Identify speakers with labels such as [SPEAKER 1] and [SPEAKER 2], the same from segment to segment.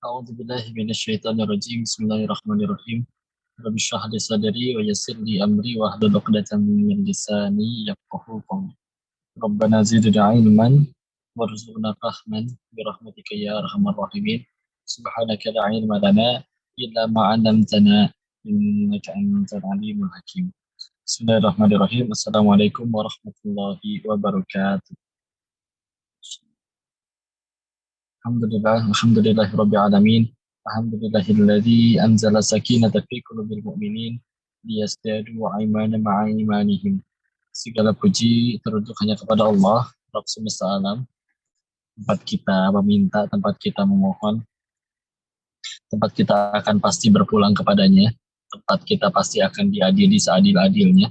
[SPEAKER 1] A'udzu billahi minasyaitonir rajim. Bismillahirrahmanirrahim. Rabbi shrah li sadri wa yassir li amri wahlul 'uqdatam min lisani yafqahu qawli. Rabbana zidna ilman warzuqna fahman bi rahmatika ya arhamar rahimin. Subhanaka la ilma lana illa ma 'allamtana innaka antal alimul hakim. Bismillahirrahmanirrahim. Assalamualaikum warahmatullahi wabarakatuh. Alhamdulillahirabbil alamin. Alhamdulillahilladzi anzala sakinata fi qulubil mu'minin liyazdadu imanan ma'a imanihim. Segala puji teruntuk hanya kepada Allah, Rabb semesta alam. Tempat kita meminta, tempat kita memohon, tempat kita akan pasti berpulang kepadanya, tempat kita pasti akan diadili seadil-adilnya,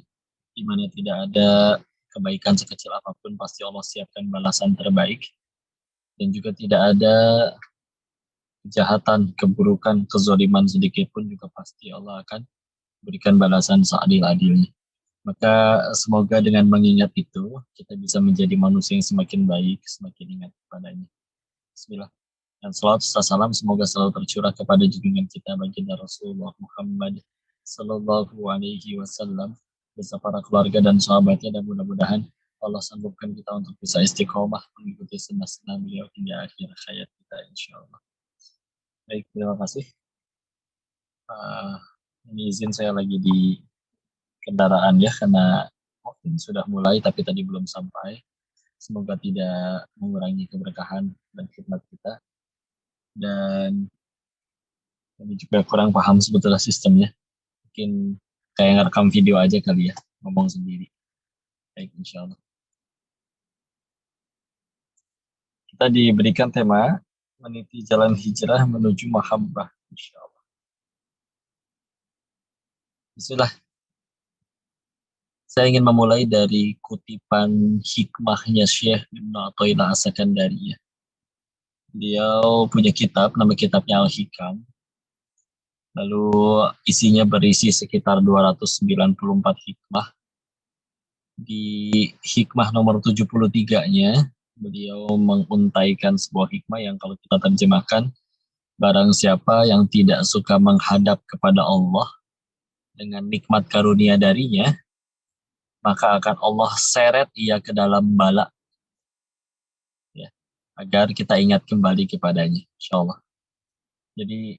[SPEAKER 1] di mana tidak ada kebaikan sekecil apapun, pasti Allah siapkan balasan terbaik. Dan juga tidak ada kejahatan, keburukan, kezaliman sedikit pun juga pasti Allah akan berikan balasan seadil-adilnya. Maka semoga dengan mengingat itu, kita bisa menjadi manusia yang semakin baik, semakin ingat kepadanya. Bismillah. Dan salawat serta salam semoga selalu tercurah kepada junjungan kita baginda Rasulullah Muhammad Sallallahu Alaihi Wasallam beserta para keluarga dan sahabatnya, dan mudah-mudahan Allah sanggupkan kita untuk bisa istiqomah mengikuti sunnah-sunnah beliau hingga akhir hayat kita, insya Allah. Baik, terima kasih. Ini izin saya lagi di kendaraan ya, karena waktu sudah mulai tapi tadi belum sampai. Semoga tidak mengurangi keberkahan dan khidmat kita. Dan ini juga kurang paham sebetulnya sistemnya. Mungkin kayak ngerekam video aja kali ya, ngomong sendiri. Baik, insya Allah. Kita diberikan tema meniti jalan hijrah menuju mahabbah, insya Allah. Bismillah. Saya ingin memulai dari kutipan hikmahnya Syekh Ibnu Athaillah As-Sakandari. Beliau punya kitab, nama kitabnya Al-Hikam. Lalu isinya berisi sekitar 294 hikmah. Di hikmah nomor 73-nya, beliau menguntaikan sebuah hikmah yang kalau kita terjemahkan, barang siapa yang tidak suka menghadap kepada Allah dengan nikmat karunia darinya, maka akan Allah seret ia ke dalam bala, ya, agar kita ingat kembali kepadanya, insya Allah. Jadi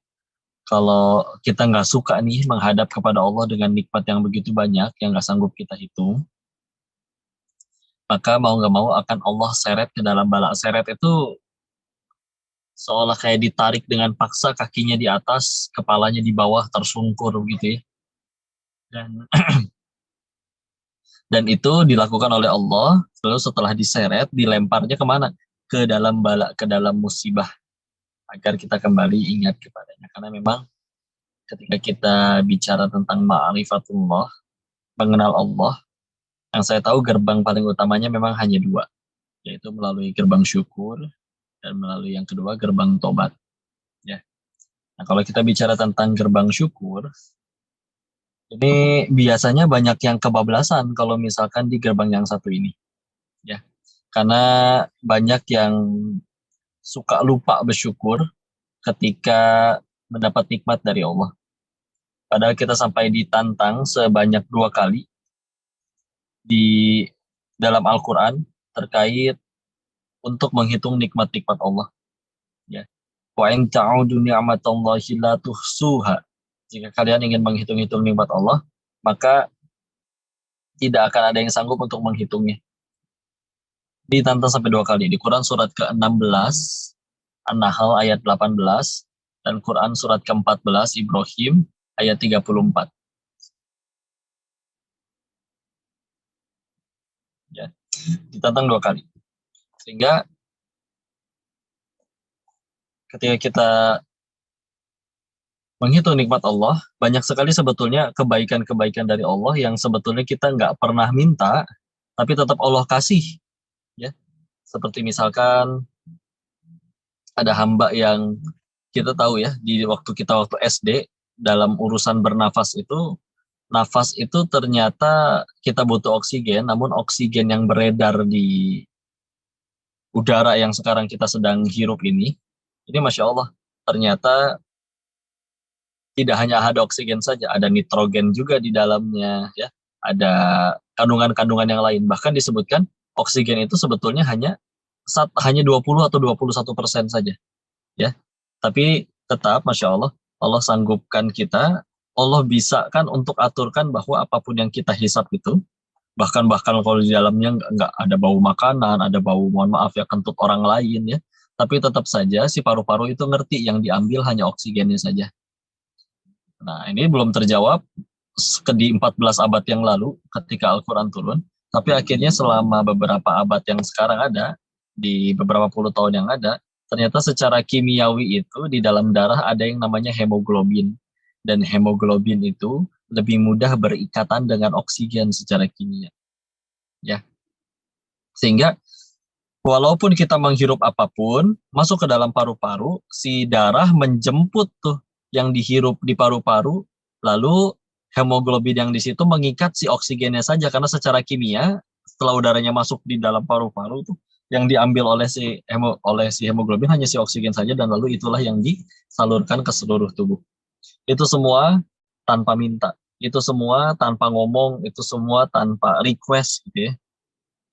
[SPEAKER 1] kalau kita nggak suka nih menghadap kepada Allah dengan nikmat yang begitu banyak, yang nggak sanggup kita hitung, maka mau nggak mau akan Allah seret ke dalam bala. Seret itu seolah kayak ditarik dengan paksa, kakinya di atas, kepalanya di bawah, tersungkur begitu ya. Dan itu dilakukan oleh Allah, lalu setelah diseret, dilemparnya kemana? Ke dalam bala, ke dalam musibah, agar kita kembali ingat kepadanya. Karena memang ketika kita bicara tentang ma'rifatullah, mengenal Allah, yang saya tahu gerbang paling utamanya memang hanya dua, yaitu melalui gerbang syukur dan melalui yang kedua gerbang tobat. Ya. Nah, kalau kita bicara tentang gerbang syukur, ini biasanya banyak yang kebablasan kalau misalkan di gerbang yang satu ini. Ya. Karena banyak yang suka lupa bersyukur ketika mendapat nikmat dari Allah. Padahal kita sampai ditantang sebanyak 2 kali di dalam Al-Quran terkait untuk menghitung nikmat-nikmat Allah. Ya. Wa in ta'udu ni'matallahi la tuhsuha. Jika kalian ingin menghitung-hitung nikmat Allah, maka tidak akan ada yang sanggup untuk menghitungnya. Ditantang sampai 2 kali. Di Quran surat ke-16, An-Nahl ayat 18, dan Quran surat ke-14, Ibrahim ayat 34. Ya, ditantang 2 kali. Sehingga ketika kita menghitung nikmat Allah, banyak sekali sebetulnya kebaikan-kebaikan dari Allah yang sebetulnya kita nggak pernah minta, tapi tetap Allah kasih. Ya, seperti misalkan ada hamba yang kita tahu ya, di waktu SD, dalam urusan bernafas itu, nafas itu ternyata kita butuh oksigen, namun oksigen yang beredar di udara yang sekarang kita sedang hirup ini Masya Allah, ternyata tidak hanya ada oksigen saja, ada nitrogen juga di dalamnya, ya. Ada kandungan-kandungan yang lain. Bahkan disebutkan oksigen itu sebetulnya hanya 20 atau 21% saja, ya. Tapi tetap, masya Allah, Allah sanggupkan kita, Allah bisa kan untuk aturkan bahwa apapun yang kita hisap itu, bahkan kalau di dalamnya nggak ada bau makanan, ada bau, mohon maaf ya, kentut orang lain ya, tapi tetap saja si paru-paru itu ngerti yang diambil hanya oksigennya saja. Nah, ini belum terjawab di 14 abad yang lalu ketika Al-Quran turun, tapi akhirnya selama beberapa abad yang sekarang ada, di beberapa puluh tahun yang ada, ternyata secara kimiawi itu di dalam darah ada yang namanya hemoglobin. Dan hemoglobin itu lebih mudah berikatan dengan oksigen secara kimia. Ya. Sehingga walaupun kita menghirup apapun, masuk ke dalam paru-paru, si darah menjemput tuh yang dihirup di paru-paru, lalu hemoglobin yang di situ mengikat si oksigennya saja, karena secara kimia, setelah udaranya masuk di dalam paru-paru tuh, yang diambil oleh si hemoglobin hanya si oksigen saja, dan lalu itulah yang disalurkan ke seluruh tubuh. Itu semua tanpa minta, itu semua tanpa ngomong, itu semua tanpa request gitu ya.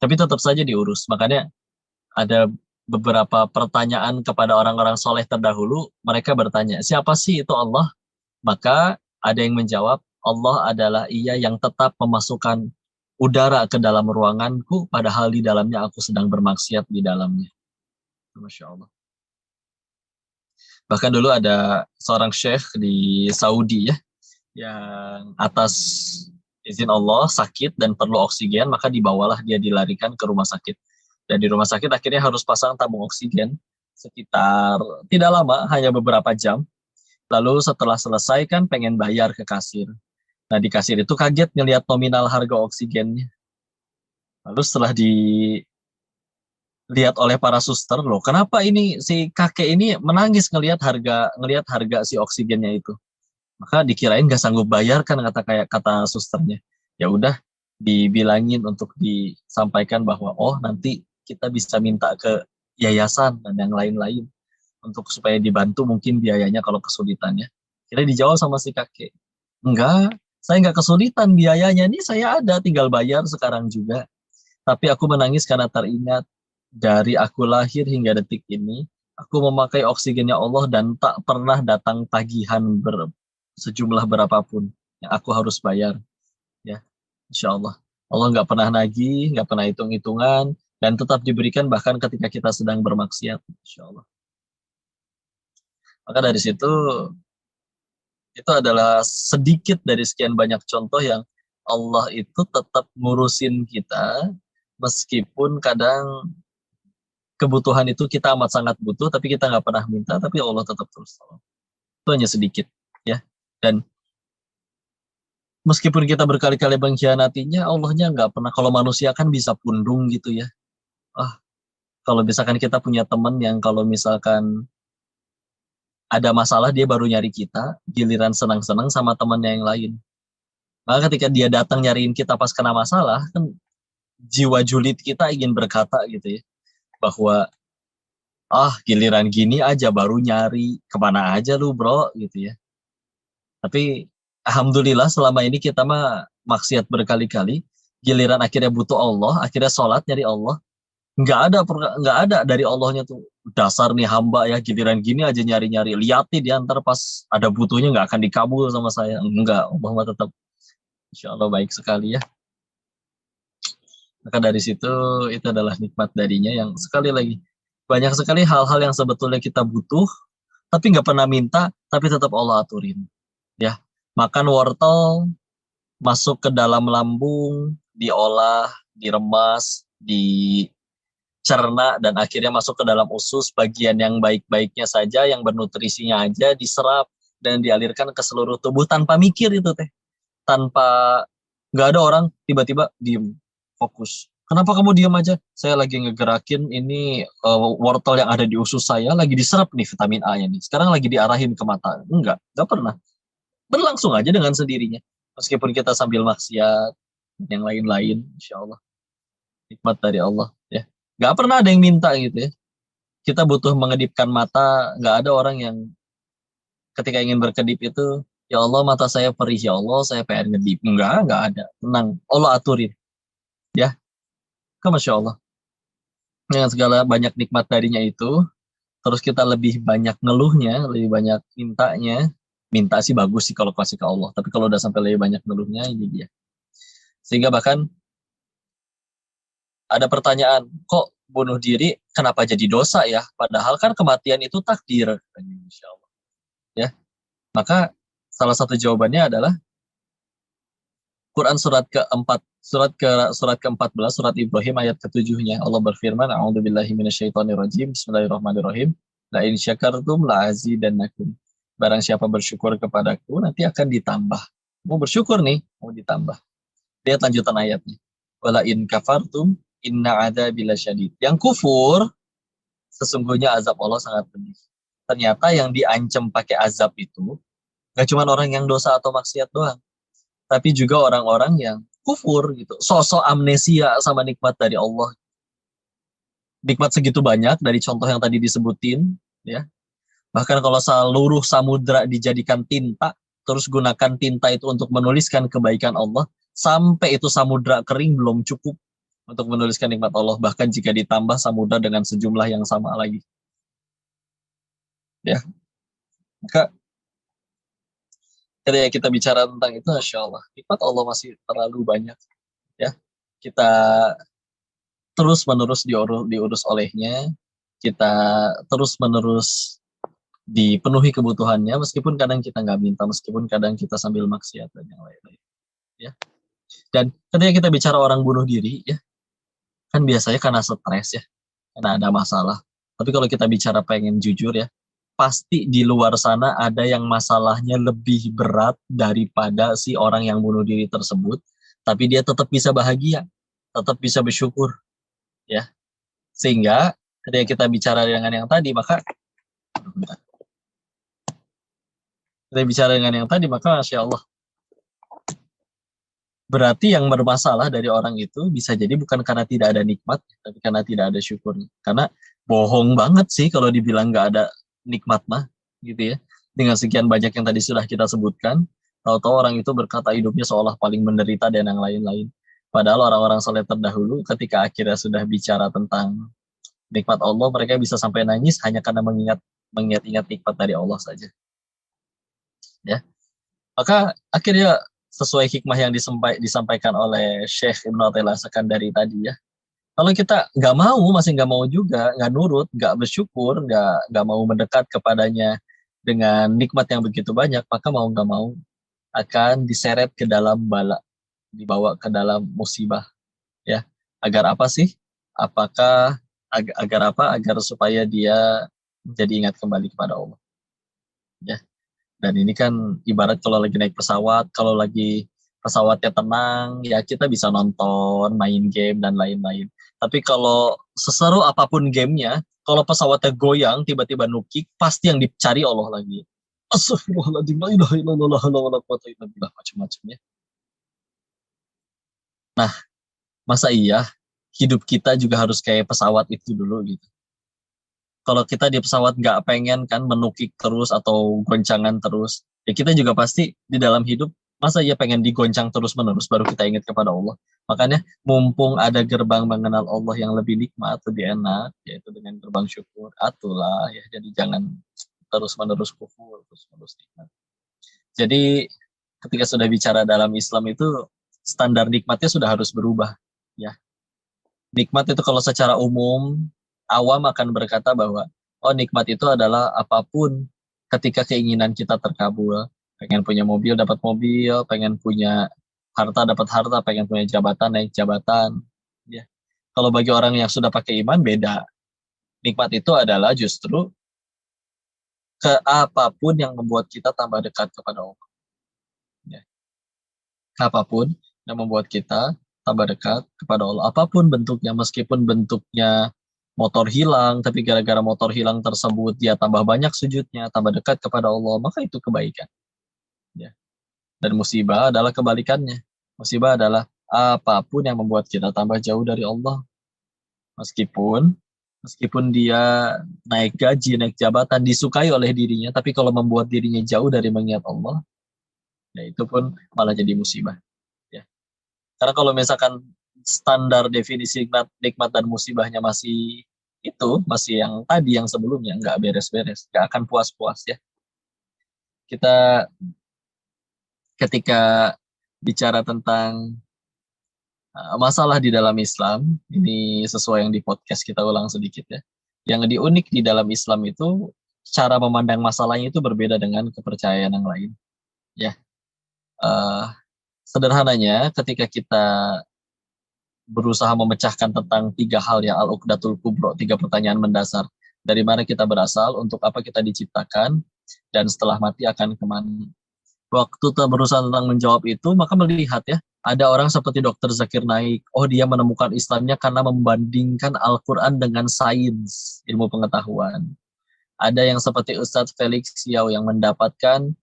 [SPEAKER 1] Tapi tetap saja diurus. Makanya ada beberapa pertanyaan kepada orang-orang soleh terdahulu, mereka bertanya, siapa sih itu Allah? Maka ada yang menjawab, Allah adalah Ia yang tetap memasukkan udara ke dalam ruanganku, padahal di dalamnya aku sedang bermaksiat di dalamnya. Masya Allah. Bahkan dulu ada seorang syekh di Saudi ya, yang atas izin Allah sakit dan perlu oksigen, maka dibawalah dia, dilarikan ke rumah sakit. Dan di rumah sakit akhirnya harus pasang tabung oksigen sekitar tidak lama, hanya beberapa jam. Lalu setelah selesai kan pengen bayar ke kasir. Nah di kasir itu kaget ngelihat nominal harga oksigennya. Lalu setelah dilihat oleh para suster, loh kenapa ini si kakek ini menangis ngelihat harga si oksigennya itu. Maka dikirain nggak sanggup bayar kan, kata susternya. Ya udah, dibilangin untuk disampaikan bahwa oh nanti kita bisa minta ke yayasan dan yang lain-lain untuk supaya dibantu mungkin biayanya kalau kesulitannya. Kira dijawab sama si kakek, enggak, saya nggak kesulitan biayanya, nih saya ada, tinggal bayar sekarang juga. Tapi aku menangis karena teringat dari aku lahir hingga detik ini, aku memakai oksigennya Allah dan tak pernah datang tagihan sejumlah berapapun yang aku harus bayar. Ya, insya Allah. Allah nggak pernah nagih, nggak pernah hitung-hitungan, dan tetap diberikan bahkan ketika kita sedang bermaksiat. Insya Allah. Maka dari situ, itu adalah sedikit dari sekian banyak contoh yang Allah itu tetap ngurusin kita, meskipun kadang kebutuhan itu kita amat sangat butuh, tapi kita nggak pernah minta, tapi Allah tetap terus tolong. Itu hanya sedikit, ya. Dan meskipun kita berkali-kali mengkhianatinya, Allahnya nggak pernah. Kalau manusia kan bisa pundung gitu ya. Ah, kalau misalkan kita punya teman yang kalau misalkan ada masalah dia baru nyari kita, giliran senang-senang sama temannya yang lain. Maka ketika dia datang nyariin kita pas kena masalah, kan jiwa julid kita ingin berkata gitu ya, bahwa giliran gini aja baru nyari, kemana aja lu bro gitu ya. Tapi alhamdulillah selama ini kita mah maksiat berkali-kali, giliran akhirnya butuh Allah, akhirnya sholat nyari Allah, nggak ada dari Allahnya tuh, dasar nih hamba ya, giliran gini aja nyari-nyari, liatin dia ntar pas ada butuhnya nggak akan dikabul sama saya. Enggak, Allah mah tetap insya Allah baik sekali ya. Maka dari situ itu adalah nikmat darinya yang sekali lagi banyak sekali hal-hal yang sebetulnya kita butuh tapi nggak pernah minta, tapi tetap Allah aturin ya. Makan wortel masuk ke dalam lambung, diolah, diremas, dicerna, dan akhirnya masuk ke dalam usus, bagian yang baik-baiknya saja, yang bernutrisinya aja diserap dan dialirkan ke seluruh tubuh tanpa mikir itu teh. Tanpa, nggak ada orang tiba-tiba diem, fokus. Kenapa kamu diem aja? Saya lagi ngegerakin ini wortel yang ada di usus saya, lagi diserap nih vitamin A-nya nih. Sekarang lagi diarahin ke mata. Enggak pernah. Berlangsung aja dengan sendirinya. Meskipun kita sambil maksiat, yang lain-lain, insya Allah. Nikmat dari Allah. Ya. Nggak pernah ada yang minta gitu ya. Kita butuh mengedipkan mata, nggak ada orang yang ketika ingin berkedip itu, ya Allah mata saya perih, ya Allah saya pengen ngedip. Enggak ada. Tenang, Allah aturin. Ya, kan Masya Allah. Dengan segala banyak nikmat darinya itu, terus kita lebih banyak ngeluhnya, lebih banyak mintanya. Minta sih bagus sih kalau kasih ke Allah. Tapi kalau udah sampai lebih banyak ngeluhnya, ini dia. Sehingga bahkan ada pertanyaan, kok bunuh diri kenapa jadi dosa ya? Padahal kan kematian itu takdir. Insya Allah. Ya, maka salah satu jawabannya adalah Quran surat keempat, surat ke-14, surat Ibrahim ayat ketujuhnya. Allah berfirman, A'udzubillahi minasyaitonirrajim, Bismillahirrahmanirrahim. La in syakartum la azidannakum. Barang siapa bersyukur kepadaku, nanti akan ditambah. Mau bersyukur nih, mau ditambah. Lihat lanjutan ayatnya. Wala in kafartum, inna adzabi lasyadid. Yang kufur, sesungguhnya azab Allah sangat pedih. Ternyata yang diancam pakai azab itu, gak cuma orang yang dosa atau maksiat doang, tapi juga orang-orang yang kufur gitu, sosok amnesia sama nikmat dari Allah. Nikmat segitu banyak dari contoh yang tadi disebutin, ya. Bahkan kalau seluruh samudra dijadikan tinta, terus gunakan tinta itu untuk menuliskan kebaikan Allah, sampai itu samudra kering belum cukup untuk menuliskan nikmat Allah. Bahkan jika ditambah samudra dengan sejumlah yang sama lagi, ya. Maka ketika kita bicara tentang itu, Masya Allah, nikmat Allah masih terlalu banyak, ya. Kita terus-menerus diurus olehnya, kita terus-menerus dipenuhi kebutuhannya, meskipun kadang kita nggak minta, meskipun kadang kita sambil maksiat dan yang lain-lain. Ya. Dan ketika kita bicara orang bunuh diri, ya, kan biasanya karena stres ya, karena ada masalah. Tapi kalau kita bicara pengen jujur ya, pasti di luar sana ada yang masalahnya lebih berat daripada si orang yang bunuh diri tersebut, tapi dia tetap bisa bahagia, tetap bisa bersyukur, ya. Sehingga ketika kita bicara dengan yang tadi, maka Masya Allah, berarti yang bermasalah dari orang itu bisa jadi bukan karena tidak ada nikmat, tapi karena tidak ada syukur. Karena bohong banget sih kalau dibilang nggak ada nikmat mah, gitu ya. Dengan sekian banyak yang tadi sudah kita sebutkan, tahu-tahu orang itu berkata hidupnya seolah paling menderita dan yang lain-lain. Padahal orang-orang soleh terdahulu ketika akhirnya sudah bicara tentang nikmat Allah, mereka bisa sampai nangis hanya karena mengingat-ingat nikmat dari Allah saja. Ya, maka akhirnya sesuai hikmah yang disampaikan oleh Syekh Ibnu Athaillah Sekandari tadi ya. Kalau kita nggak mau, masih nggak mau juga, nggak nurut, nggak bersyukur, nggak mau mendekat kepadanya dengan nikmat yang begitu banyak, maka mau nggak mau akan diseret ke dalam bala, dibawa ke dalam musibah, ya. Agar apa sih? Apakah agar apa? Agar supaya dia menjadi ingat kembali kepada Allah, ya. Dan ini kan ibarat kalau lagi naik pesawat, kalau lagi pesawatnya tenang, ya kita bisa nonton, main game, dan lain-lain. Tapi kalau seseru apapun gamenya, kalau pesawatnya goyang, tiba-tiba nukik, pasti yang dicari Allah lagi. Astagfirullahaladzim, la ilaha illallah, la wala quwata illa billah, macam-macam ya. Nah, masa iya hidup kita juga harus kayak pesawat itu dulu gitu. Kalau kita di pesawat nggak pengen kan menukik terus atau goncangan terus, ya kita juga pasti di dalam hidup masa ya pengen digoncang terus menerus baru kita ingat kepada Allah. Makanya mumpung ada gerbang mengenal Allah yang lebih nikmat, lebih enak, yaitu dengan gerbang syukur, atulah ya. Jadi jangan terus menerus kufur, terus menerus nikmat. Jadi ketika sudah bicara dalam Islam itu standar nikmatnya sudah harus berubah, ya. Nikmat itu kalau secara umum awam akan berkata bahwa oh nikmat itu adalah apapun ketika keinginan kita terkabul. Pengen punya mobil dapat mobil, pengen punya harta dapat harta, pengen punya jabatan naik jabatan. Ya. Kalau bagi orang yang sudah pakai iman beda. Nikmat itu adalah justru ke apapun yang membuat kita tambah dekat kepada Allah. Ya. Apapun yang membuat kita tambah dekat kepada Allah. Apapun bentuknya, meskipun bentuknya motor hilang, tapi gara-gara motor hilang tersebut dia tambah banyak sujudnya, tambah dekat kepada Allah, maka itu kebaikan. Ya. Dan musibah adalah kebalikannya. Musibah adalah apapun yang membuat kita tambah jauh dari Allah. Meskipun Meskipun dia naik gaji, naik jabatan, disukai oleh dirinya, tapi kalau membuat dirinya jauh dari mengingat Allah, ya itu pun malah jadi musibah. Ya. Karena kalau misalkan standar definisi nikmat, nikmat dan musibahnya masih itu, masih yang tadi, yang sebelumnya, nggak beres-beres, nggak akan puas-puas ya. Kita ketika bicara tentang masalah di dalam Islam, ini sesuai yang di podcast kita ulang sedikit ya. Yang diunik di dalam Islam itu, cara memandang masalahnya itu berbeda dengan kepercayaan yang lain. Ya, uh, sederhananya ketika kita berusaha memecahkan tentang tiga hal ya, al-uqdatul kubro, tiga pertanyaan mendasar. Dari mana kita berasal, untuk apa kita diciptakan, dan setelah mati akan kemana. Waktu kita berusaha tentang menjawab itu, maka melihat ya, ada orang seperti Dr. Zakir Naik, oh dia menemukan Islamnya karena membandingkan Al-Quran dengan sains, ilmu pengetahuan. Ada yang seperti Ustadz Felix Xiao yang mendapatkan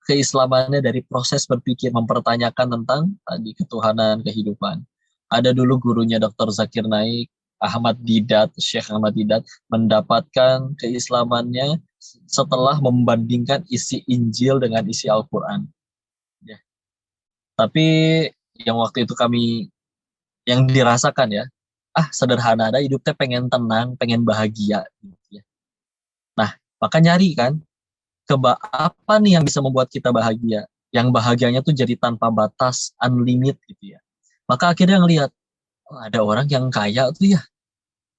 [SPEAKER 1] keislamannya dari proses berpikir, mempertanyakan tentang tadi ketuhanan, kehidupan. Ada dulu gurunya Dr. Zakir Naik, Ahmad Didat, Syekh Ahmad Didat, mendapatkan keislamannya setelah membandingkan isi Injil dengan isi Al-Quran. Ya. Tapi yang waktu itu kami, yang dirasakan ya, sederhana, ada hidupnya pengen tenang, pengen bahagia. Gitu ya. Nah, maka nyari kan, apa nih yang bisa membuat kita bahagia? Yang bahagianya tuh jadi tanpa batas, unlimited gitu ya. Maka akhirnya ngelihat, oh, ada orang yang kaya tuh ya.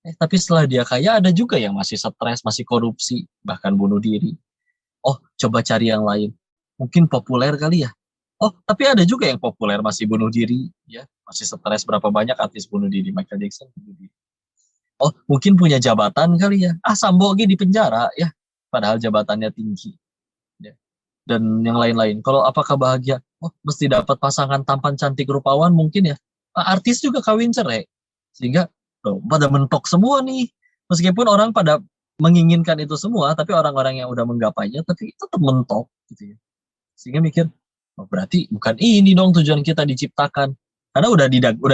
[SPEAKER 1] Tapi setelah dia kaya ada juga yang masih stres, masih korupsi, bahkan bunuh diri. Oh, coba cari yang lain. Mungkin populer kali ya. Oh, tapi ada juga yang populer masih bunuh diri, ya, masih stres. Berapa banyak artis bunuh diri? Michael Jackson bunuh diri. Oh, mungkin punya jabatan kali ya. Sambogi di penjara ya, padahal jabatannya tinggi. Ya. Dan yang lain-lain. Kalau apakah bahagia? Oh, mesti dapat pasangan tampan, cantik, rupawan mungkin ya. Artis juga kawin cerai. Sehingga pada mentok semua nih. Meskipun orang pada menginginkan itu semua, tapi orang-orang yang udah menggapainya, tapi tetap mentok. Gitu ya. Sehingga mikir, oh, berarti bukan ini dong tujuan kita diciptakan. Karena udah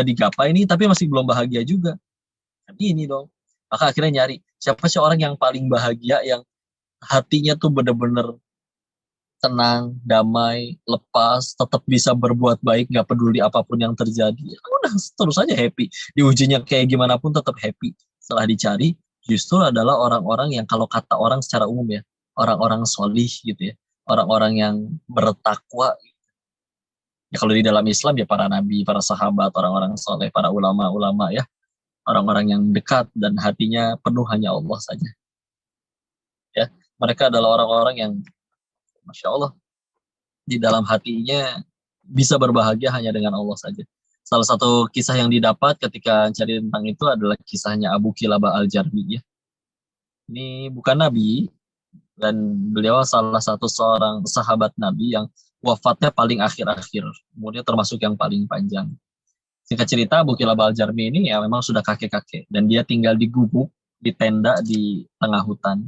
[SPEAKER 1] digapai nih, tapi masih belum bahagia juga. Kan ini dong. Maka akhirnya nyari, siapa sih orang yang paling bahagia, yang hatinya tuh bener-bener tenang, damai, lepas, tetap bisa berbuat baik, nggak peduli apapun yang terjadi. Ya, udah terus aja happy. Diujinya kayak gimana pun tetap happy. Setelah dicari, justru adalah orang-orang yang kalau kata orang secara umum ya, orang-orang solih gitu ya, orang-orang yang bertakwa. Ya kalau di dalam Islam ya para nabi, para sahabat, orang-orang soleh, para ulama-ulama ya, orang-orang yang dekat dan hatinya penuh hanya Allah saja. Ya, mereka adalah orang-orang yang, masya Allah, di dalam hatinya bisa berbahagia hanya dengan Allah saja. Salah satu kisah yang didapat ketika cari tentang itu adalah kisahnya Abu Kilabah Al-Jarmi. Ya. Ini bukan nabi, dan beliau salah satu seorang sahabat nabi yang wafatnya paling akhir-akhir, umurnya termasuk yang paling panjang. Singkat cerita, Abu Kilabah Al-Jarmi ini ya memang sudah kakek-kakek, dan dia tinggal di gubuk, di tenda di tengah hutan.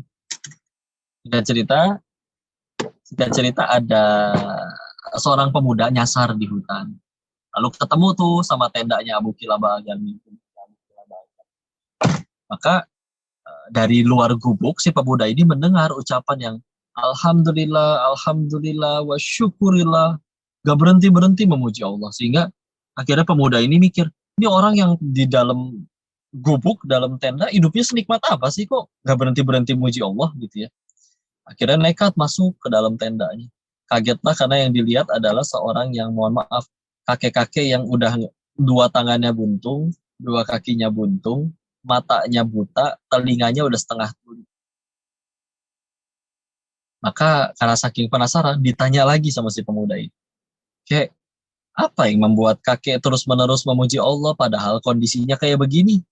[SPEAKER 1] Singkat cerita, ada seorang pemuda nyasar di hutan. Lalu ketemu tuh sama tendanya Abu Kilabah Al-Jarmi. Maka dari luar gubuk si pemuda ini mendengar ucapan yang Alhamdulillah, Alhamdulillah, wa syukurillah. Gak berhenti-berhenti memuji Allah. Sehingga akhirnya pemuda ini mikir, ini orang yang di dalam gubuk, dalam tenda, hidupnya senikmat apa sih kok gak berhenti-berhenti memuji Allah gitu ya. Akhirnya nekat masuk ke dalam tendanya. Kagetlah karena yang dilihat adalah seorang yang, mohon maaf, kakek-kakek yang udah dua tangannya buntung, dua kakinya buntung, matanya buta, telinganya udah setengah tuli. Maka karena saking penasaran, ditanya lagi sama si pemuda ini. Kayak, apa yang membuat kakek terus-menerus memuji Allah padahal kondisinya kayak begini?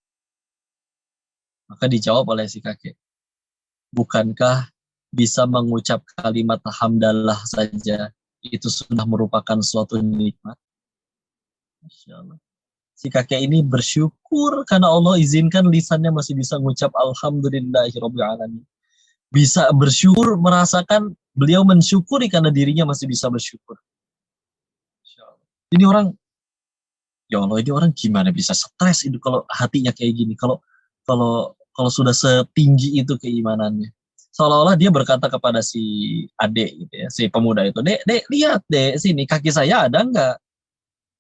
[SPEAKER 1] Maka dijawab oleh si kakek, bukankah bisa mengucap kalimat hamdalah saja itu sudah merupakan suatu nikmat? Masya Allah. Si kakek ini bersyukur karena Allah izinkan lisannya masih bisa mengucap alhamdulillahirobbilalamin. Bisa bersyukur, merasakan beliau mensyukuri karena dirinya masih bisa bersyukur. Ini orang, ya Allah, ini orang gimana bisa stres itu kalau hatinya kayak gini. Kalau kalau Kalau sudah setinggi itu keimanannya. Seolah-olah dia berkata kepada si adik gitu ya, si pemuda itu, dek, lihat dek, sini kaki saya ada nggak?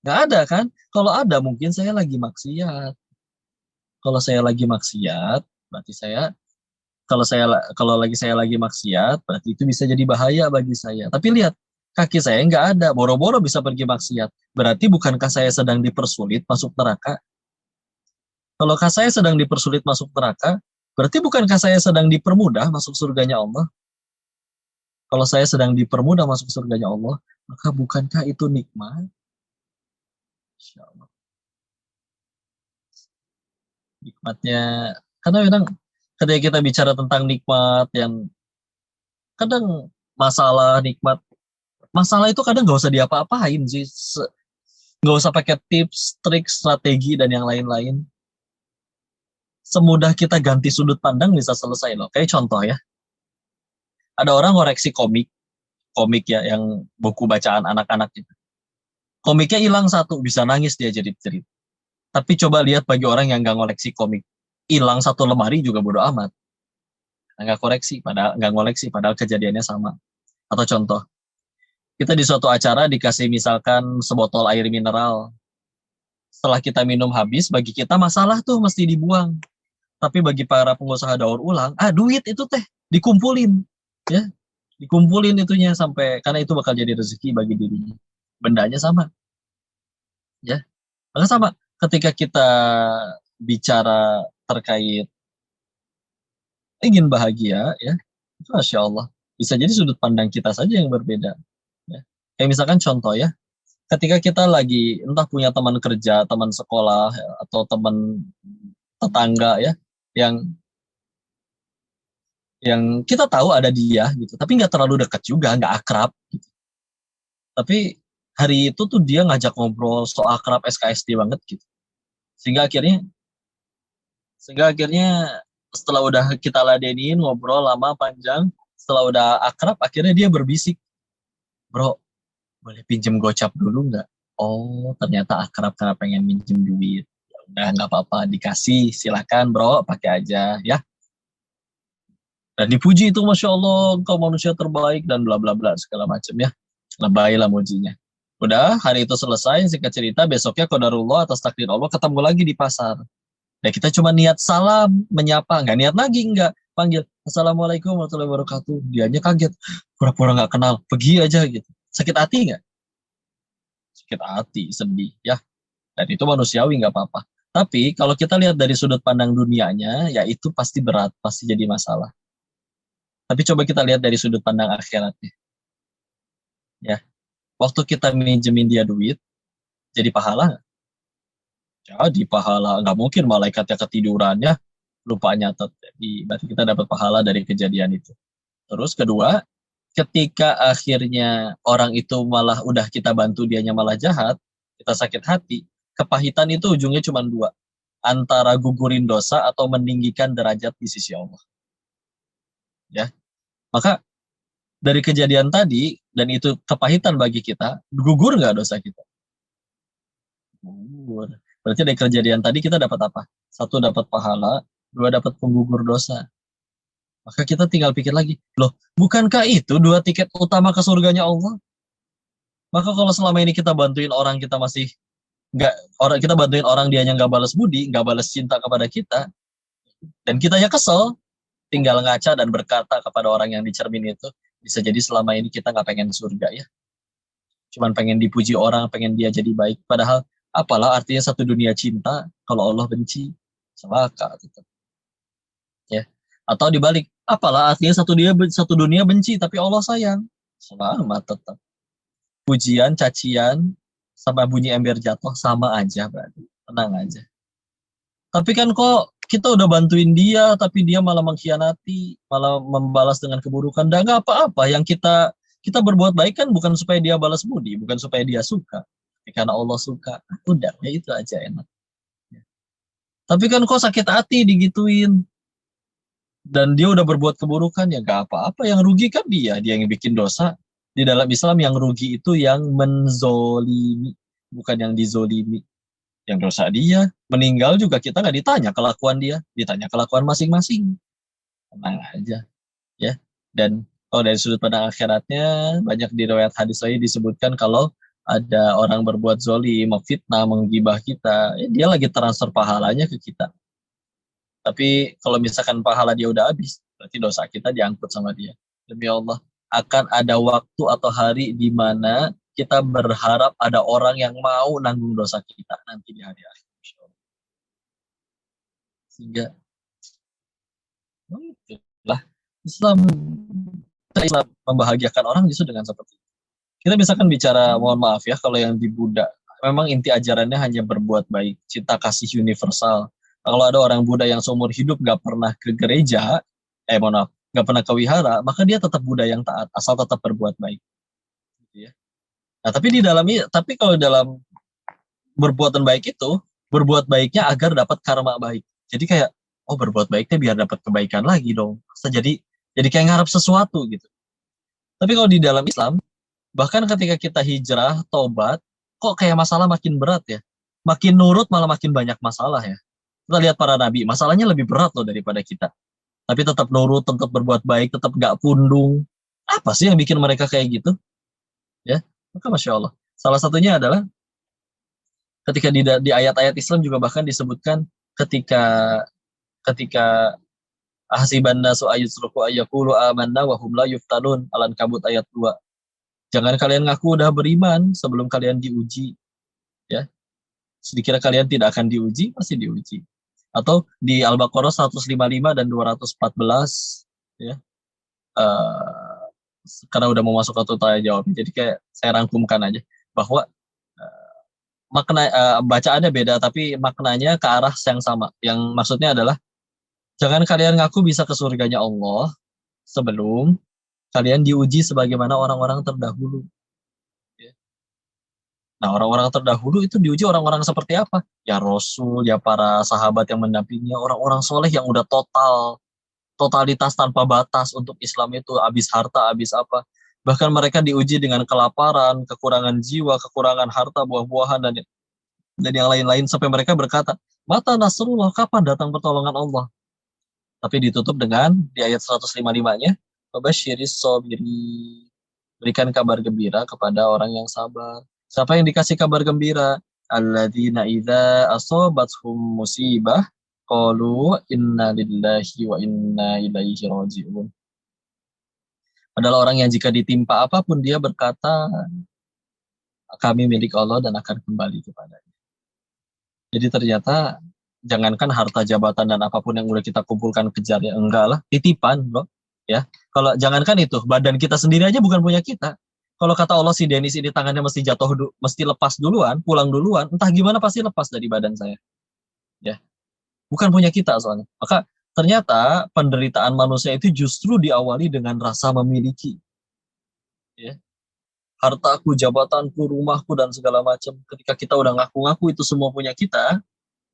[SPEAKER 1] Nggak ada kan? Kalau ada mungkin saya lagi maksiat. Kalau saya lagi maksiat, berarti saya kalau lagi saya lagi maksiat, berarti itu bisa jadi bahaya bagi saya. Tapi lihat, kaki saya nggak ada, boro-boro bisa pergi maksiat. Berarti bukankah saya sedang dipersulit masuk neraka? Kalau saya sedang dipersulit masuk neraka, berarti bukankah saya sedang dipermudah masuk surganya Allah? Kalau saya sedang dipermudah masuk surganya Allah, maka bukankah itu nikmat? Insya Allah. Nikmatnya, karena kadang ketika kita bicara tentang nikmat yang kadang masalah nikmat, masalah itu kadang nggak usah diapa-apain sih, nggak usah pakai tips, trik, strategi dan yang lain-lain. Semudah kita ganti sudut pandang bisa selesai loh. Kayak contoh ya, ada orang koreksi komik ya yang buku bacaan anak-anak itu. Komiknya hilang satu, bisa nangis dia jadi jerit. Tapi coba lihat bagi orang yang nggak ngoleksi komik, hilang satu lemari juga bodo amat. Nggak koreksi, padahal nggak ngoleksi, padahal kejadiannya sama. Atau contoh, kita di suatu acara dikasih misalkan sebotol air mineral. Setelah kita minum habis, bagi kita masalah tuh mesti dibuang. Tapi bagi para pengusaha daur ulang, duit itu teh dikumpulin, ya, dikumpulin itunya sampai karena itu bakal jadi rezeki bagi dirinya. Bendanya sama, ya. Maka sama, ketika kita bicara terkait ingin bahagia, ya, itu Masya Allah. Bisa jadi sudut pandang kita saja yang berbeda. Ya. Kayak misalkan contoh ya, ketika kita lagi entah punya teman kerja, teman sekolah, ya, atau teman tetangga ya, yang kita tahu ada dia gitu, tapi nggak terlalu dekat juga, nggak akrab. Gitu. Tapi hari itu tuh dia ngajak ngobrol so akrab SKSD banget gitu. Sehingga akhirnya setelah udah kita ladenin ngobrol lama panjang, setelah udah akrab akhirnya dia berbisik, bro boleh pinjem gocap dulu nggak? Oh ternyata akrab karena pengen minjem duit. Ya udah nggak apa-apa dikasih, silakan bro pakai aja ya. Dan dipuji itu Masya Allah engkau manusia terbaik dan bla bla bla segala macam ya. Lebay lah mujinya. Udah hari itu selesai, singkat cerita besoknya qadarullah atas takdir Allah ketemu lagi di pasar. Ya kita cuma niat salam, menyapa, nggak niat lagi, nggak. Panggil, Assalamualaikum warahmatullahi wabarakatuh. Dianya kaget, pura-pura nggak kenal, pergi aja gitu. Sakit hati nggak? Sakit hati, sedih, ya. Dan itu manusiawi, nggak apa-apa. Tapi kalau kita lihat dari sudut pandang dunianya, ya itu pasti berat, pasti jadi masalah. Tapi coba kita lihat dari sudut pandang akhiratnya. Ya, waktu kita minjemin dia duit, jadi pahala nggak? Jadi pahala, nggak mungkin malaikatnya ketiduran ya, lupa nyatet. Jadi berarti kita dapat pahala dari kejadian itu. Terus kedua, ketika akhirnya orang itu malah udah kita bantu dianya malah jahat, kita sakit hati, kepahitan itu ujungnya cuma dua. Antara gugurin dosa atau meninggikan derajat di sisi Allah. Ya, maka dari kejadian tadi, dan itu kepahitan bagi kita, gugur nggak dosa kita? Gugur. Berarti dari kejadian tadi kita dapat apa? Satu dapat pahala, dua dapat penggugur dosa. Maka kita tinggal pikir lagi, loh, bukankah itu dua tiket utama ke surganya Allah? Maka kalau selama ini kita bantuin orang kita masih nggak orang kita bantuin orang dianya nggak balas budi, nggak balas cinta kepada kita, dan kitanya kesel, tinggal ngaca dan berkata kepada orang yang dicermin itu, bisa jadi selama ini kita nggak pengen surga ya, cuman pengen dipuji orang, pengen dia jadi baik. Padahal apalah artinya satu dunia cinta kalau Allah benci, celaka tetap. Ya. Atau dibalik, apalah artinya satu dunia benci tapi Allah sayang, selamat tetap. Pujian, cacian, sama bunyi ember jatuh sama aja berarti. Tenang aja. Tapi kan kok kita udah bantuin dia, tapi dia malah mengkhianati, malah membalas dengan keburukan. Dan nggak apa-apa. Yang kita berbuat baik kan bukan supaya dia balas budi, bukan supaya dia suka. Karena Allah suka, udah ya itu aja enak. Tapi kan kok sakit hati digituin, dan dia udah berbuat keburukan, ya nggak apa-apa. Yang rugi kan dia yang bikin dosa. Di dalam Islam yang rugi itu yang menzolimi, bukan yang dizolimi. yang dosa dia. Meninggal juga kita nggak ditanya kelakuan dia, ditanya kelakuan masing-masing. Tenang aja, ya. Dan kalau dari sudut pandang akhiratnya, banyak di riwayat hadis lain disebutkan kalau ada orang berbuat zolim, memfitnah, menggibah kita, ya dia lagi transfer pahalanya ke kita. Tapi kalau misalkan pahala dia udah habis, berarti dosa kita diangkut sama dia. Demi Allah, akan ada waktu atau hari di mana kita berharap ada orang yang mau nanggung dosa kita nanti di hari akhir. Sehingga, itulah Islam, Islam membahagiakan orang justru dengan seperti itu. Kita misalkan bicara, mohon maaf ya, kalau yang di Buddha, memang inti ajarannya hanya berbuat baik, cinta kasih universal. Kalau ada orang Buddha yang seumur hidup gak pernah ke gereja, mohon maaf, gak pernah ke wihara, maka dia tetap Buddha yang taat, asal tetap berbuat baik. Gitu ya. Nah, tapi kalau dalam berbuatan baik itu, berbuat baiknya agar dapat karma baik. Jadi kayak, oh berbuat baiknya biar dapat kebaikan lagi dong. Jadi kayak ngarep sesuatu gitu. Tapi kalau di dalam Islam, bahkan ketika kita hijrah, tobat, kok kayak masalah makin berat ya. Makin nurut malah makin banyak masalah ya. Kita lihat para nabi, masalahnya lebih berat loh daripada kita. Tapi tetap nurut, tetap berbuat baik, tetap gak pundung. Apa sih yang bikin mereka kayak gitu? Ya, maka Masya Allah. Salah satunya adalah ketika di ayat-ayat Islam juga bahkan disebutkan ketika ketika ahsiban nasu ayyusruku ayyakulu amanna wa hum la yuftanun, Al-Ankabut ayat 2. Jangan kalian ngaku udah beriman sebelum kalian diuji, ya. Sedikira kalian tidak akan diuji, pasti diuji. Atau di Al-Baqarah 155 dan 214, ya. Karena udah mau masuk ke tanya jawab, jadi kayak saya rangkumkan aja bahwa bacaannya beda tapi maknanya ke arah yang sama. Yang maksudnya adalah jangan kalian ngaku bisa ke surganya Allah sebelum kalian diuji sebagaimana orang-orang terdahulu. Nah, orang-orang terdahulu itu diuji orang-orang seperti apa? Ya Rasul, ya para sahabat yang mendampinginya, orang-orang soleh yang udah totalitas tanpa batas untuk Islam itu, habis harta, habis apa. Bahkan mereka diuji dengan kelaparan, kekurangan jiwa, kekurangan harta, buah-buahan, dan yang lain-lain, sampai mereka berkata, mata Nasrullah, kapan datang pertolongan Allah? Tapi ditutup dengan, di ayat 155-nya, Babasyiris sobiri, berikan kabar gembira kepada orang yang sabar. Siapa yang dikasih kabar gembira? Alladzina idza asabathum musibah qalu inna lillahi wa inna ilaihi raji'un. Adalah orang yang jika ditimpa apapun dia berkata kami milik Allah dan akan kembali kepadanya. Jadi ternyata jangankan harta jabatan dan apapun yang udah kita kumpulkan kejar, ya enggak lah, titipan bro. Ya, kalau jangankan itu, badan kita sendiri aja bukan punya kita. Kalau kata Allah si Denis ini tangannya mesti mesti lepas duluan, pulang duluan, entah gimana pasti lepas dari badan saya. Ya, bukan punya kita soalnya. Maka ternyata penderitaan manusia itu justru diawali dengan rasa memiliki. Ya, hartaku, jabatanku, rumahku dan segala macam. Ketika kita udah ngaku-ngaku itu semua punya kita,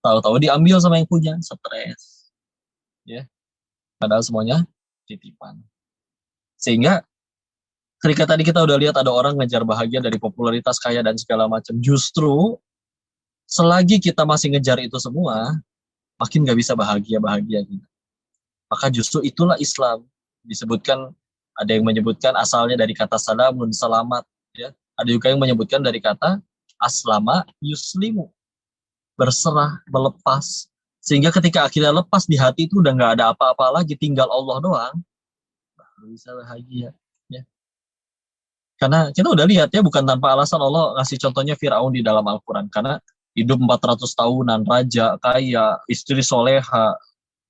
[SPEAKER 1] tahu-tahu diambil sama yang punya, stres. Ya, padahal semuanya titipan. Sehingga ketika tadi kita udah lihat ada orang ngejar bahagia dari popularitas, kaya dan segala macam, justru selagi kita masih ngejar itu semua, makin gak bisa bahagia kita. Maka justru itulah Islam. Disebutkan, ada yang menyebutkan asalnya dari kata salamun, selamat. Ya. Ada juga yang menyebutkan dari kata aslama yuslimu, berserah, melepas. Sehingga ketika akhirnya lepas di hati itu udah gak ada apa-apa lagi, tinggal Allah doang, baru bisa bahagia. Ya. Karena kita udah lihat ya, bukan tanpa alasan Allah ngasih contohnya Firaun di dalam Al-Quran. Karena hidup 400 tahunan, raja, kaya, istri soleha,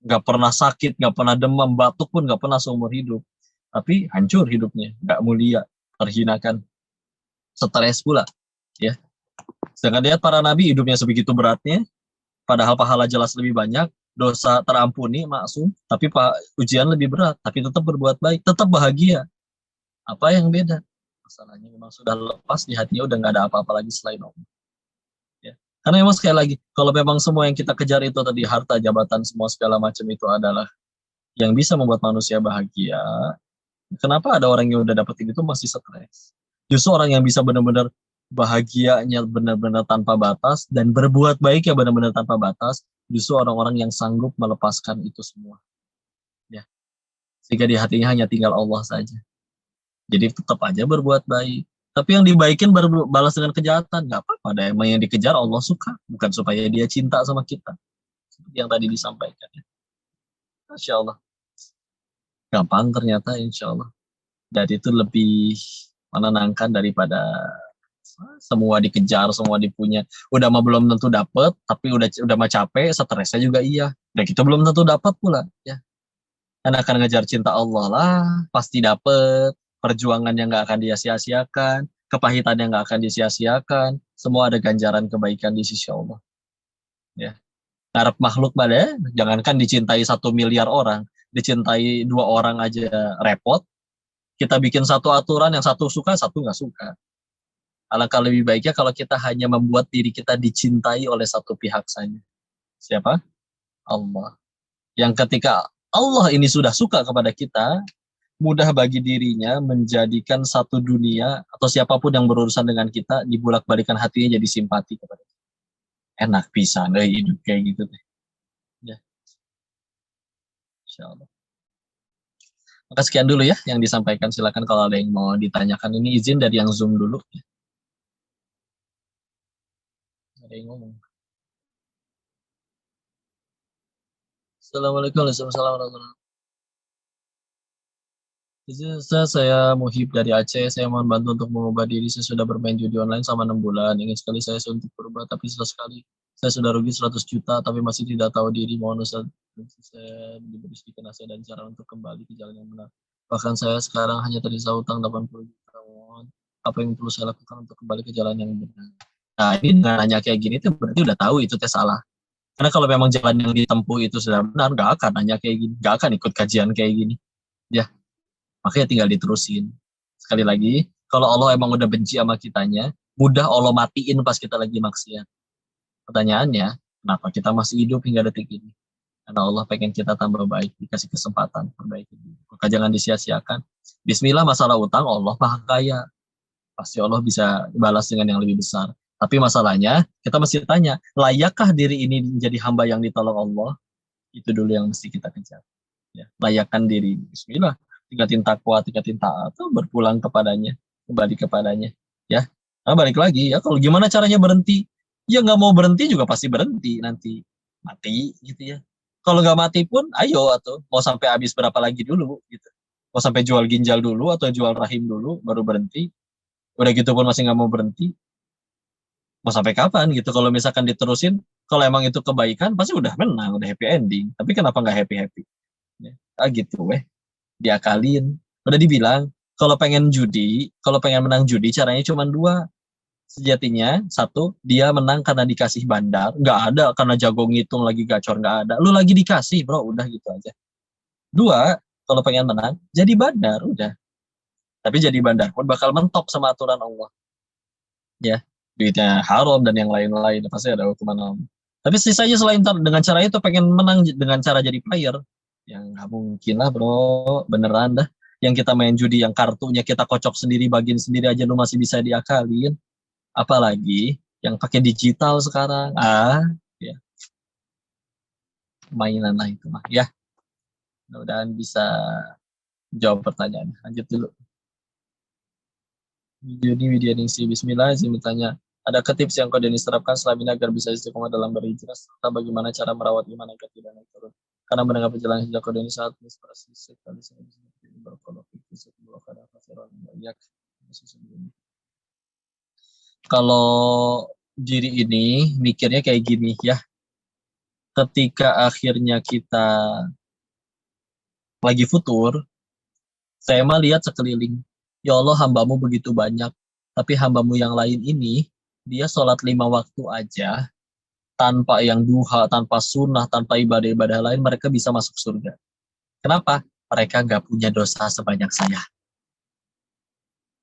[SPEAKER 1] gak pernah sakit, gak pernah demam, batuk pun gak pernah seumur hidup. Tapi hancur hidupnya, gak mulia, terhinakan, stres pula. Ya. Sedangkan lihat para nabi hidupnya sebegitu beratnya, padahal pahala jelas lebih banyak, dosa terampuni, maksum, tapi ujian lebih berat, tapi tetap berbuat baik, tetap bahagia. Apa yang beda? Masalahnya memang sudah lepas di hatinya, udah nggak ada apa-apa lagi selain Allah. Ya. Karena memang sekali lagi, kalau memang semua yang kita kejar itu tadi, harta, jabatan, semua segala macam itu adalah yang bisa membuat manusia bahagia, kenapa ada orang yang udah dapetin itu masih stres? Justru orang yang bisa benar-benar bahagianya benar-benar tanpa batas, dan berbuat baik ya benar-benar tanpa batas, justru orang-orang yang sanggup melepaskan itu semua. Ya. Sehingga di hatinya hanya tinggal Allah saja. Jadi tetap aja berbuat baik. Tapi yang dibaikin balas dengan kejahatan, nggak apa-apa. Ada emang yang dikejar Allah suka, bukan supaya dia cinta sama kita. Seperti yang tadi disampaikan. Ya. Masya Allah. Gampang ternyata, insya Allah. Dan itu lebih menenangkan daripada semua dikejar, semua dipunya. Udah mah belum tentu dapet, tapi udah mah capek, stresnya juga iya. Dan kita belum tentu dapat pula, ya. Karena akan ngejar cinta Allah lah, pasti dapet. Perjuangan yang nggak akan dia-sia-siakan, kepahitan yang nggak akan disia-siakan, semua ada ganjaran kebaikan di sisi Allah. Ya. Harap makhluk pada, jangankan dicintai 1 miliar orang, dicintai 2 orang aja repot. Kita bikin satu aturan, yang satu suka, satu nggak suka. Alangkah lebih baiknya kalau kita hanya membuat diri kita dicintai oleh satu pihak saja. Siapa? Allah. Yang ketika Allah ini sudah suka kepada kita, mudah bagi dirinya menjadikan satu dunia atau siapapun yang berurusan dengan kita dibulak-balikan hatinya jadi simpati kepada kita. Enak pisan hidup kayak gitu deh. Ya, insyaallah. Maka sekian dulu ya yang disampaikan. Silakan kalau ada yang mau ditanyakan. Ini izin dari yang Zoom dulu. Ada yang ngomong. Assalamualaikum warahmatullahi wabarakatuh. Izin saya Muhib dari Aceh. Saya mohon bantu untuk mengubah diri. Saya sudah bermain judi online selama 6 bulan. Ingin sekali saya untuk berubah, tapi sekali saya sudah rugi 100 juta, tapi masih tidak tahu diri. Mohon Ustaz, saya diberi sedikit nasihat dan cara untuk kembali ke jalan yang benar. Bahkan saya sekarang hanya tersisa utang 80 juta. Mohon apa yang perlu saya lakukan untuk kembali ke jalan yang benar? Nah, ini dengan nanya kayak gini tuh berarti udah tahu itu salah. Karena kalau memang jalan yang ditempuh itu sudah benar, nggak akan nanya kayak gini, nggak akan ikut kajian kayak gini. Ya, makanya tinggal diterusin. Sekali lagi, kalau Allah emang udah benci sama kitanya, mudah Allah matiin pas kita lagi maksiat. Pertanyaannya, kenapa kita masih hidup hingga detik ini? Karena Allah pengen kita tambah baik, dikasih kesempatan perbaiki. Maka jangan disia-siakan. Bismillah, masalah utang, Allah maha kaya. Pasti Allah bisa balas dengan yang lebih besar. Tapi masalahnya, kita mesti tanya, layakkah diri ini menjadi hamba yang ditolong Allah? Itu dulu yang mesti kita kejar. Ya, layakkan diri. Bismillah, tingkatin takwa, tingkatin taat, berpulang kepadanya, kembali kepadanya. Ya, nah, balik lagi ya. Kalau gimana caranya berhenti? Ya nggak mau berhenti juga pasti berhenti nanti, mati gitu ya. Kalau nggak mati pun, ayo atau mau sampai habis berapa lagi dulu gitu. Mau sampai jual ginjal dulu atau jual rahim dulu baru berhenti. Udah gitu pun masih nggak mau berhenti. Mau sampai kapan gitu? Kalau misalkan diterusin, kalau emang itu kebaikan pasti udah menang, udah happy ending. Tapi kenapa nggak happy happy? Ya, gitu weh. Diakalin. Udah dibilang, kalau pengen judi, kalau pengen menang judi, caranya cuma dua. Sejatinya, satu, dia menang karena dikasih bandar. Nggak ada karena jago ngitung lagi gacor, nggak ada. Lu lagi dikasih, bro, udah gitu aja. Dua, kalau pengen menang, jadi bandar, udah. Tapi jadi bandar pun bakal mentok sama aturan Allah. Ya, duitnya haram dan yang lain-lain, pasti ada hukuman Allah. Tapi sisanya selain dengan cara itu pengen menang dengan cara jadi player, yang nggak mungkin lah bro, beneran dah. Yang kita main judi yang kartunya kita kocok sendiri, bagian sendiri aja lu masih bisa diakalin. Apalagi yang pakai digital sekarang. Ya, mainan lah itu mah. Ya, mudah-mudahan bisa jawab pertanyaan. Lanjut dulu. Widya Ningsi, Bismillah, izin bertanya. Adakah tips yang kau Denis terapkan selama ini agar bisa istiqomah dalam berhijrah? Serta bagaimana cara merawat iman agar tidak naik turun? Karena mendengar perjalanan hijrah kau Denis saat inspirasi sekali saya bisa berkolok itu sebelum ada fasaran banyak. Kalau diri ini mikirnya kayak gini ya, ketika akhirnya kita lagi futur, saya mah lihat sekeliling. Ya Allah, hambamu begitu banyak. Tapi hambamu yang lain ini, dia sholat 5 waktu aja, tanpa yang duha, tanpa sunnah, tanpa ibadah-ibadah lain, mereka bisa masuk surga. Kenapa? Mereka nggak punya dosa sebanyak saya.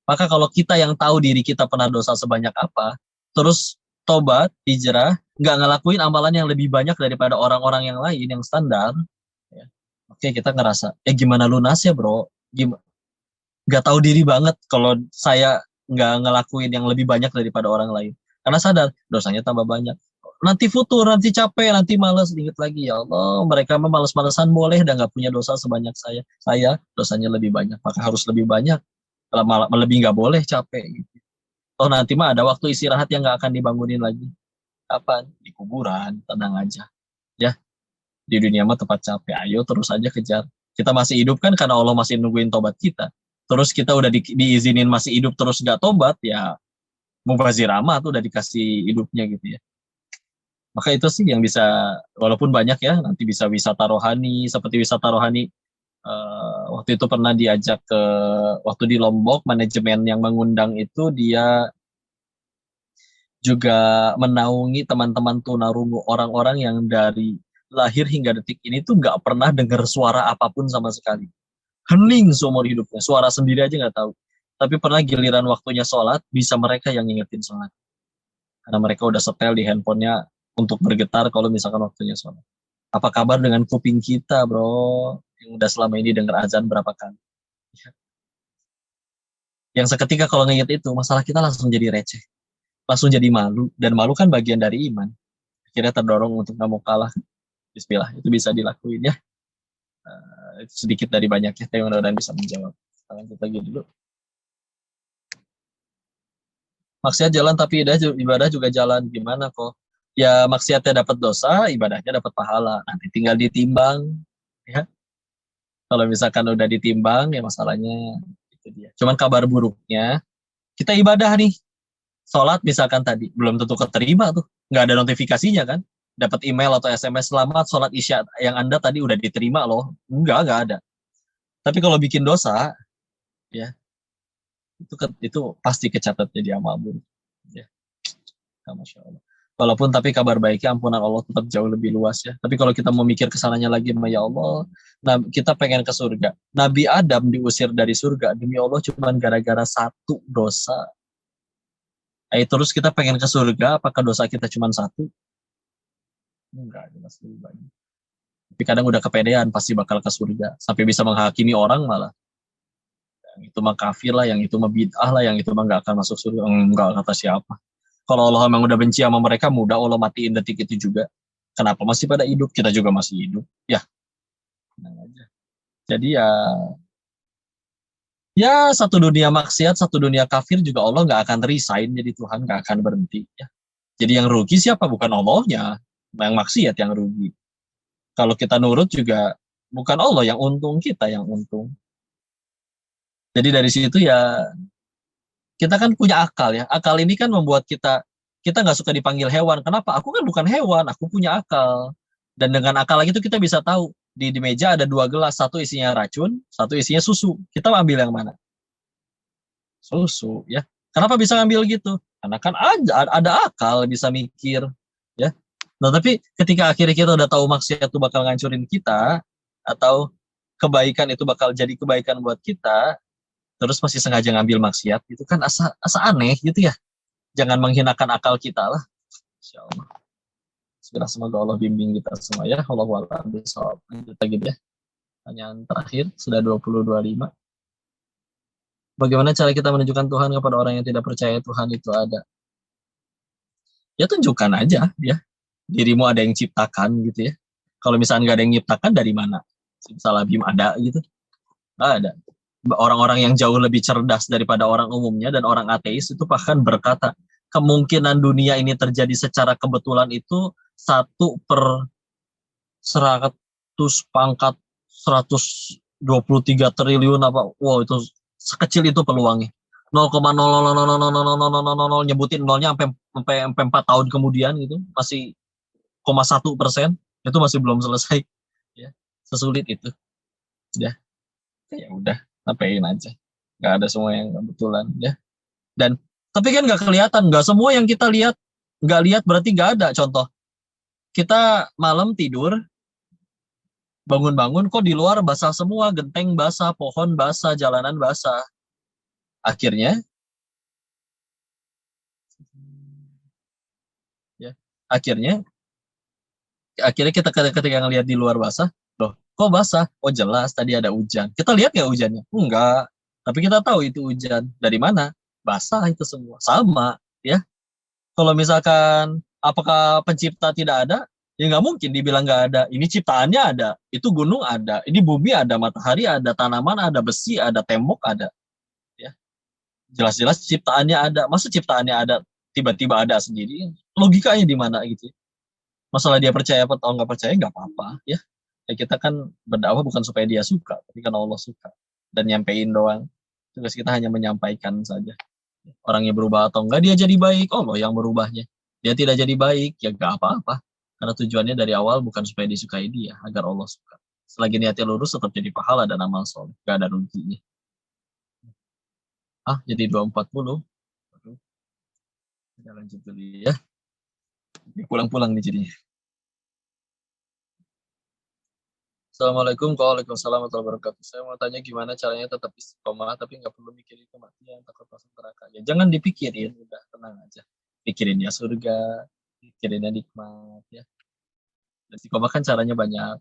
[SPEAKER 1] Maka kalau kita yang tahu diri kita pernah dosa sebanyak apa, terus tobat, hijrah, nggak ngelakuin amalan yang lebih banyak daripada orang-orang yang lain, yang standar, ya. Oke, kita ngerasa, gimana lunasnya bro? Nggak tahu diri banget kalau saya nggak ngelakuin yang lebih banyak daripada orang lain. Karena sadar dosanya tambah banyak. Nanti futur, nanti capek, nanti malas, ingat lagi ya Allah, mereka mah malas-malesan boleh dan nggak punya dosa sebanyak saya. Saya dosanya lebih banyak, maka harus lebih banyak. Kalau malah lebih nggak boleh capek gitu. Oh nanti mah ada waktu istirahat yang nggak akan dibangunin lagi. Kapan? Di kuburan, tenang aja. Ya, di dunia mah tempat capek. Ayo terus aja kejar. Kita masih hidup kan karena Allah masih nungguin tobat kita. Terus kita udah diizinin masih hidup terus nggak tobat, ya mubazir amat tuh udah dikasih hidupnya gitu ya. Maka itu sih yang bisa, walaupun banyak ya, nanti bisa wisata rohani, seperti wisata rohani. Waktu itu pernah diajak ke, waktu di Lombok, manajemen yang mengundang itu dia juga menaungi teman-teman tunarungu, orang-orang yang dari lahir hingga detik ini tuh nggak pernah dengar suara apapun sama sekali. Hening seumur hidupnya, suara sendiri aja nggak tahu. Tapi pernah giliran waktunya sholat, bisa mereka yang ngingetin sholat. Karena mereka udah setel di handphonenya untuk bergetar kalau misalkan waktunya sholat. Apa kabar dengan kuping kita, bro? Yang udah selama ini dengar azan berapa kali? Yang seketika kalau nginget itu, masalah kita langsung jadi receh. Langsung jadi malu. Dan malu kan bagian dari iman. Akhirnya terdorong untuk nggak mau kalah. Bismillah, itu bisa dilakuin ya. Sedikit dari banyaknya, tapi mudah-mudahan bisa menjawab. Kita lanjut lagi dulu. Maksiat jalan tapi ibadah juga jalan. Gimana kok? Ya maksiatnya dapat dosa, ibadahnya dapat pahala. Nanti tinggal ditimbang. Ya. Kalau misalkan udah ditimbang, ya masalahnya itu dia. Cuman kabar buruknya, kita ibadah nih. Sholat misalkan tadi, belum tentu keterima tuh. Nggak ada notifikasinya kan. Dapat email atau SMS, selamat sholat isya yang Anda tadi udah diterima loh. Nggak ada. Tapi kalau bikin dosa, ya itu pasti kecatat jadi amal buruk. Ya, Masya Allah. Walaupun tapi kabar baiknya ampunan Allah tetap jauh lebih luas ya. Tapi kalau kita mau mikir kesananya lagi, ya Allah, nah kita pengen ke surga. Nabi Adam diusir dari surga demi Allah cuma gara-gara satu dosa. Terus kita pengen ke surga, apakah dosa kita cuma satu? Enggak, jelas lebih banyak. Tapi kadang udah kepedean pasti bakal ke surga. Sampai bisa menghakimi orang malah. Yang itu mah kafir lah, yang itu mah bid'ah lah, yang itu mah nggak akan masuk surga. Enggak, kata siapa. Kalau Allah memang udah benci sama mereka, mudah Allah matiin detik itu juga. Kenapa masih pada hidup? Kita juga masih hidup. Ya, tenang aja. Jadi ya satu dunia maksiat, satu dunia kafir juga Allah nggak akan resign jadi Tuhan, nggak akan berhenti. Ya. Jadi yang rugi siapa? Bukan Allahnya, yang maksiat yang rugi. Kalau kita nurut juga bukan Allah yang untung, kita yang untung. Jadi dari situ ya kita kan punya akal ya. Akal ini kan membuat kita nggak suka dipanggil hewan. Kenapa? Aku kan bukan hewan, aku punya akal. Dan dengan akal lagi itu kita bisa tahu di meja ada 2 gelas, satu isinya racun, satu isinya susu. Kita ambil yang mana? Susu ya. Kenapa bisa ngambil gitu? Karena kan ada akal, bisa mikir ya. Nah, tapi ketika akhirnya kita udah tahu maksiat itu bakal ngancurin kita atau kebaikan itu bakal jadi kebaikan buat kita, terus masih sengaja ngambil maksiat, itu kan asa aneh gitu ya. Jangan menghinakan akal kita lah. Insyaallah. Semoga Allah bimbing kita semua ya. Allahu a'lam bishawab. Lanjut lagi ya. Pertanyaan terakhir sudah 20:25. Bagaimana cara kita menunjukkan Tuhan kepada orang yang tidak percaya Tuhan itu ada? Ya tunjukkan aja ya. Dirimu ada yang ciptakan gitu ya. Kalau misalnya nggak ada yang nyiptakan, dari mana? Simsalabim ada gitu? Nggak ada. Orang-orang yang jauh lebih cerdas daripada orang umumnya dan orang ateis itu bahkan berkata, kemungkinan dunia ini terjadi secara kebetulan itu 1/100 pangkat 123 triliun apa. Wow, itu sekecil itu peluangnya. 0,0000000 nyebutin nolnya sampai 4 tahun kemudian gitu, masih 0,1%, itu masih belum selesai ya. Sesulit itu. Ya udah, sampaiin aja. Nggak ada semua yang kebetulan ya. Dan tapi kan nggak kelihatan, nggak semua yang kita lihat, nggak lihat berarti nggak ada. Contoh, kita malam tidur, bangun-bangun kok di luar basah semua, genteng basah, pohon basah, jalanan basah. Akhirnya akhirnya kita ketika ngelihat di luar basah, loh kok basah? Oh jelas tadi ada hujan. Kita lihat nggak hujannya? Enggak. Tapi kita tahu itu hujan. Dari mana? basah itu semua. Sama, ya. Kalau misalkan apakah pencipta tidak ada? Ya nggak mungkin dibilang nggak ada. Ini ciptaannya ada, itu gunung ada, ini bumi ada, matahari ada, tanaman ada, besi ada, tembok ada. Ya, jelas-jelas ciptaannya ada. Masa ciptaannya ada tiba-tiba ada sendiri? Logikanya di mana gitu? Masalah dia percaya atau nggak percaya nggak apa-apa, ya. Ya kita kan berdakwah bukan supaya dia suka, tapi karena Allah suka dan nyampein doang. Tugas kita hanya menyampaikan saja. Orangnya berubah atau enggak dia jadi baik, Allah yang berubahnya. Dia tidak jadi baik, ya gak apa-apa. Karena tujuannya dari awal bukan supaya disukai dia, agar Allah suka. Selagi niatnya lurus tetap jadi pahala dan amal soleh, gak ada ruginya. Jadi 240. Aduh, kita lanjut dulu ya. Pulang-pulang nih jadinya. Assalamualaikum Waalaikumsalam warahmatullahi wabarakatuh. Saya mau tanya gimana caranya tetap istiqomah tapi nggak perlu mikirin kematian, takut masuk neraka. Ya jangan dipikirin, udah tenang aja. Pikirin ya surga, pikirinnya nikmat ya. Istiqomah kan caranya banyak.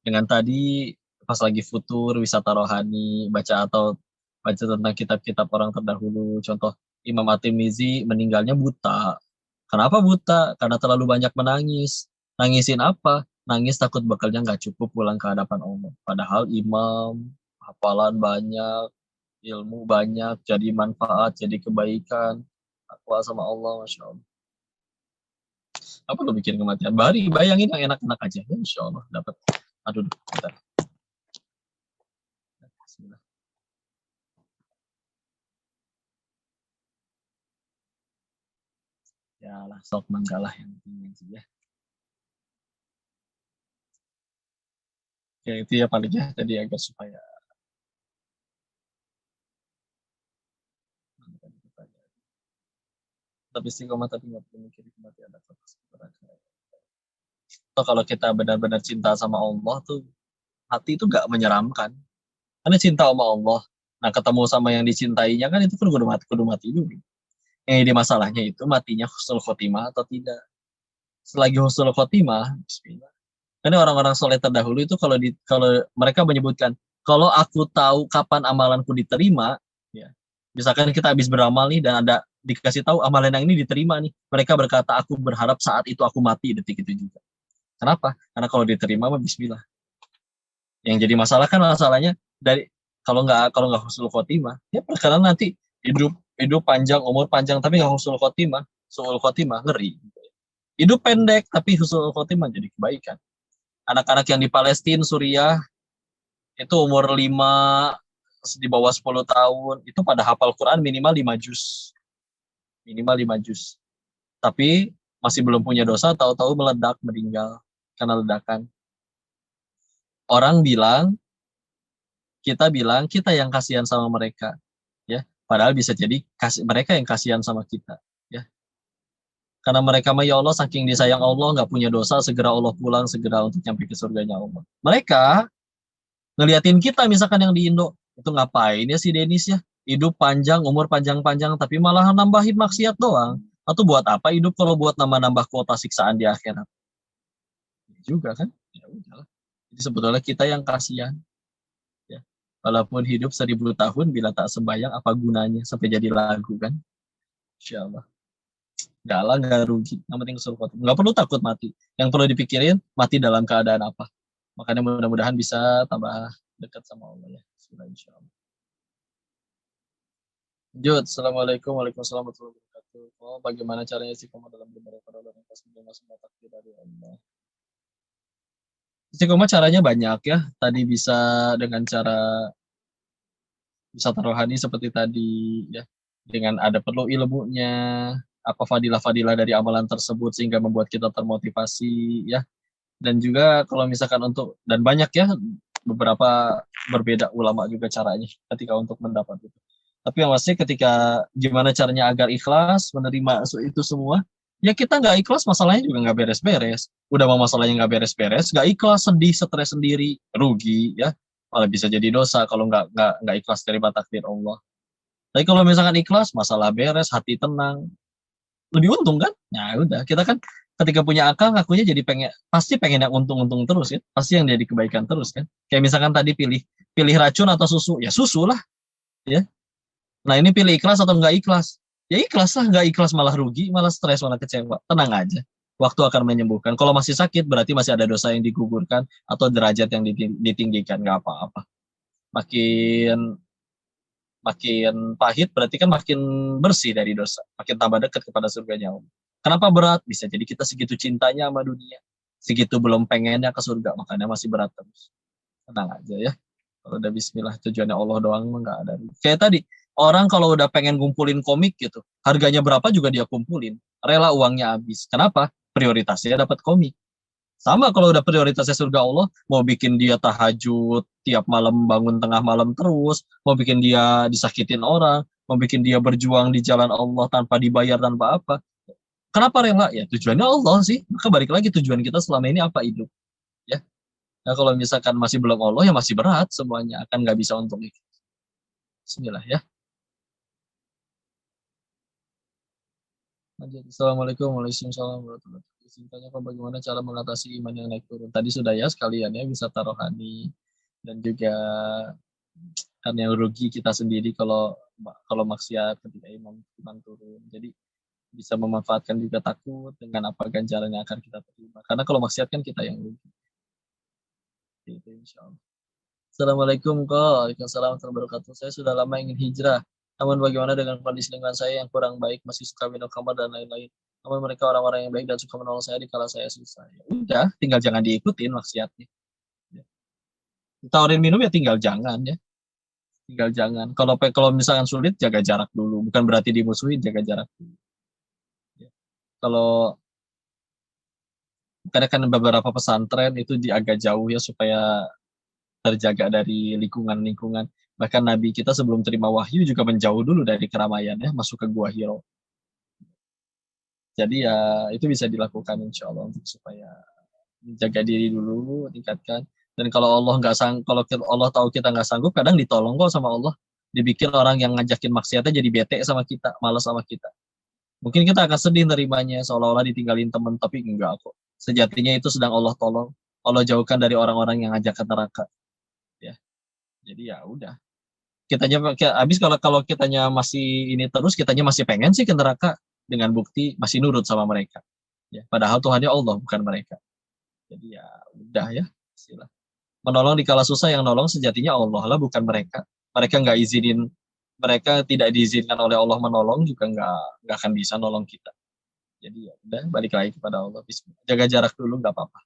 [SPEAKER 1] Dengan tadi pas lagi futur, wisata rohani, baca tentang kitab-kitab orang terdahulu. Contoh Imam At-Tirmizi meninggalnya buta. Kenapa buta? Karena terlalu banyak menangis. Nangisin apa? Nangis takut bekalnya nggak cukup pulang ke hadapan Allah. Padahal imam, hafalan banyak, ilmu banyak, jadi manfaat, jadi kebaikan. Takwa sama Allah, Masya Allah. Apa lo bikin kematian? Bayangin yang enak-enak aja. Ya, Insya Allah dapat. Aduh, bentar. Bismillah. Ya lah, sok manggalah yang penting sih ya. Ya itu ya paling ya tadi agar supaya tapi istiqomah tapi nggak perlu mikir kematian atau atau kalau kita benar-benar cinta sama Allah tuh hati itu nggak menyeramkan karena cinta sama Allah. Nah ketemu sama yang dicintainya kan itu kan kudu mati dulu. Yang jadi masalahnya itu matinya husnul khotimah atau tidak. Selagi husnul khotimah, bismillah. Karena orang-orang soleh terdahulu itu kalau mereka menyebutkan kalau aku tahu kapan amalanku diterima, ya misalkan kita habis beramal nih dan ada dikasih tahu amalan yang ini diterima nih, mereka berkata aku berharap saat itu aku mati detik itu juga. Kenapa? Karena kalau diterima mah bismillah. Yang jadi masalah kan masalahnya dari kalau nggak husnul khotimah, ya perkara nanti hidup hidup panjang, umur panjang tapi nggak husnul khotimah, suul khotimah ngeri. Hidup pendek tapi husnul khotimah jadi kebaikan. Anak-anak yang di Palestina, Suriah itu umur 5 di bawah 10 tahun itu pada hafal Quran minimal 5 juz. Minimal 5 juz. Tapi masih belum punya dosa, tahu-tahu meledak meninggal karena ledakan. Orang bilang kita yang kasihan sama mereka, ya. Padahal bisa jadi mereka yang kasihan sama kita, ya. Karena mereka mah ya Allah saking disayang Allah nggak punya dosa, segera Allah pulang segera untuk nyampe ke surganya Allah. Mereka ngeliatin kita misalkan yang di Indo itu ngapain ya si Denis ya hidup panjang umur panjang-panjang tapi malah nambahin maksiat doang atau buat apa hidup kalau buat nambah-nambah kuota siksaan di akhirat juga kan ya udahlah jadi sebetulnya kita yang kasihan ya walaupun hidup 1000 tahun bila tak sembahyang apa gunanya sampai jadi lagu kan insyaallah nggak lah nggak rugi yang penting surga nggak perlu takut mati yang perlu dipikirin mati dalam keadaan apa makanya mudah-mudahan bisa tambah dekat sama Allah ya sudah insyaallah. Jod, Assalamualaikum Waalaikumsalam warahmatullahi wabarakatuh. Oh, bagaimana caranya istiqomah dalam beribadah kepada Allah dan kasih semua takdir dari Allah? Istiqomah caranya banyak ya. Tadi bisa dengan cara wisata rohani seperti tadi ya. Dengan ada perlu ilmunya, apa fadilah-fadilah dari amalan tersebut sehingga membuat kita termotivasi ya. Dan juga kalau misalkan dan banyak ya beberapa berbeda ulama juga caranya ketika untuk mendapat itu. Tapi yang pasti ketika gimana caranya agar ikhlas menerima itu semua, ya kita nggak ikhlas masalahnya juga nggak beres-beres. Udah mau masalahnya nggak beres-beres, nggak ikhlas sedih, stres sendiri, rugi ya. Malah bisa jadi dosa kalau nggak ikhlas terima takdir Allah. Tapi kalau misalkan ikhlas, masalah beres, hati tenang, lebih untung kan? Nah udah, kita kan ketika punya akal ngakunya jadi pasti pengen yang untung-untung terus ya. Pasti yang jadi kebaikan terus kan. Kayak misalkan tadi pilih racun atau susu, ya susu lah ya. Nah ini pilih ikhlas atau nggak ikhlas? Ya ikhlas lah, nggak ikhlas malah rugi, malah stres, malah kecewa. Tenang aja, waktu akan menyembuhkan. Kalau masih sakit berarti masih ada dosa yang digugurkan atau derajat yang ditinggikan, nggak apa-apa. Makin makin pahit berarti kan makin bersih dari dosa, makin tambah dekat kepada surganya Allah. Kenapa berat? Bisa jadi kita segitu cintanya sama dunia, segitu belum pengennya ke surga, makanya masih berat terus. Tenang aja ya. Kalau udah bismillah tujuannya Allah doang nggak ada. Kayak tadi, orang kalau udah pengen ngumpulin komik gitu, harganya berapa juga dia kumpulin. Rela uangnya habis. Kenapa? Prioritasnya dapat komik. Sama kalau udah prioritasnya surga Allah, mau bikin dia tahajud tiap malam bangun tengah malam terus, mau bikin dia disakitin orang, mau bikin dia berjuang di jalan Allah tanpa dibayar tanpa apa. Kenapa rela? Ya tujuannya Allah sih. Maka balik lagi tujuan kita selama ini apa hidup. Ya. Nah kalau misalkan masih belum Allah ya masih berat semuanya akan nggak bisa untuk itu. Bismillah ya. Lanjut. Assalamualaikum warahmatullahi wabarakatuh. Singkatnya Pak, bagaimana cara mengatasi iman yang naik turun? Tadi sudah ya sekalian ya wisata rohani dan juga kan yang rugi kita sendiri kalau kalau maksiat ketika iman turun. Jadi bisa memanfaatkan juga takut dengan apa ganjaran yang akan kita terima. Karena kalau maksiat kan kita yang rugi. Itu insya Allah. Assalamualaikum Waalaikumsalam warahmatullahi wabarakatuh. Saya sudah lama ingin hijrah. Namun bagaimana dengan kondisi lingkungan saya yang kurang baik, masih suka minum khamar dan lain-lain. Namun mereka orang-orang yang baik dan suka menolong saya di kala saya susah. Ya udah, tinggal jangan diikutin maksiatnya. Ya. Ditawarin minum ya tinggal jangan ya. Tinggal jangan. Kalau misalkan sulit jaga jarak dulu. Bukan berarti dimusuhin, jaga jarak dulu. Ya. Kalau karena kan beberapa pesantren itu agak jauh ya supaya terjaga dari lingkungan-lingkungan. Bahkan Nabi kita sebelum terima wahyu juga menjauh dulu dari keramaian ya, masuk ke Gua Hiro. Jadi ya itu bisa dilakukan insya Allah untuk supaya menjaga diri dulu, tingkatkan. Dan kalau Allah nggak kalau Allah tahu kita nggak sanggup, kadang ditolong kok sama Allah. Dibikin orang yang ngajakin maksiatnya jadi bete sama kita, malas sama kita. Mungkin kita akan sedih nerimanya, seolah-olah ditinggalin teman, tapi enggak kok. Sejatinya itu sedang Allah tolong. Allah jauhkan dari orang-orang yang ngajak ke neraka. Ya, jadi ya udah. Kitanya habis kalau kitanya masih ini terus, kitanya masih pengen sih ke neraka dengan bukti masih nurut sama mereka. Ya, padahal Tuhannya Allah bukan mereka. Jadi ya udah ya, istilah. Menolong di kala susah yang nolong sejatinya Allah lah bukan mereka. Mereka nggak izinin, mereka tidak diizinkan oleh Allah menolong juga nggak akan bisa nolong kita. Jadi ya udah balik lagi kepada Allah. Bismillah. Jaga jarak dulu nggak apa-apa.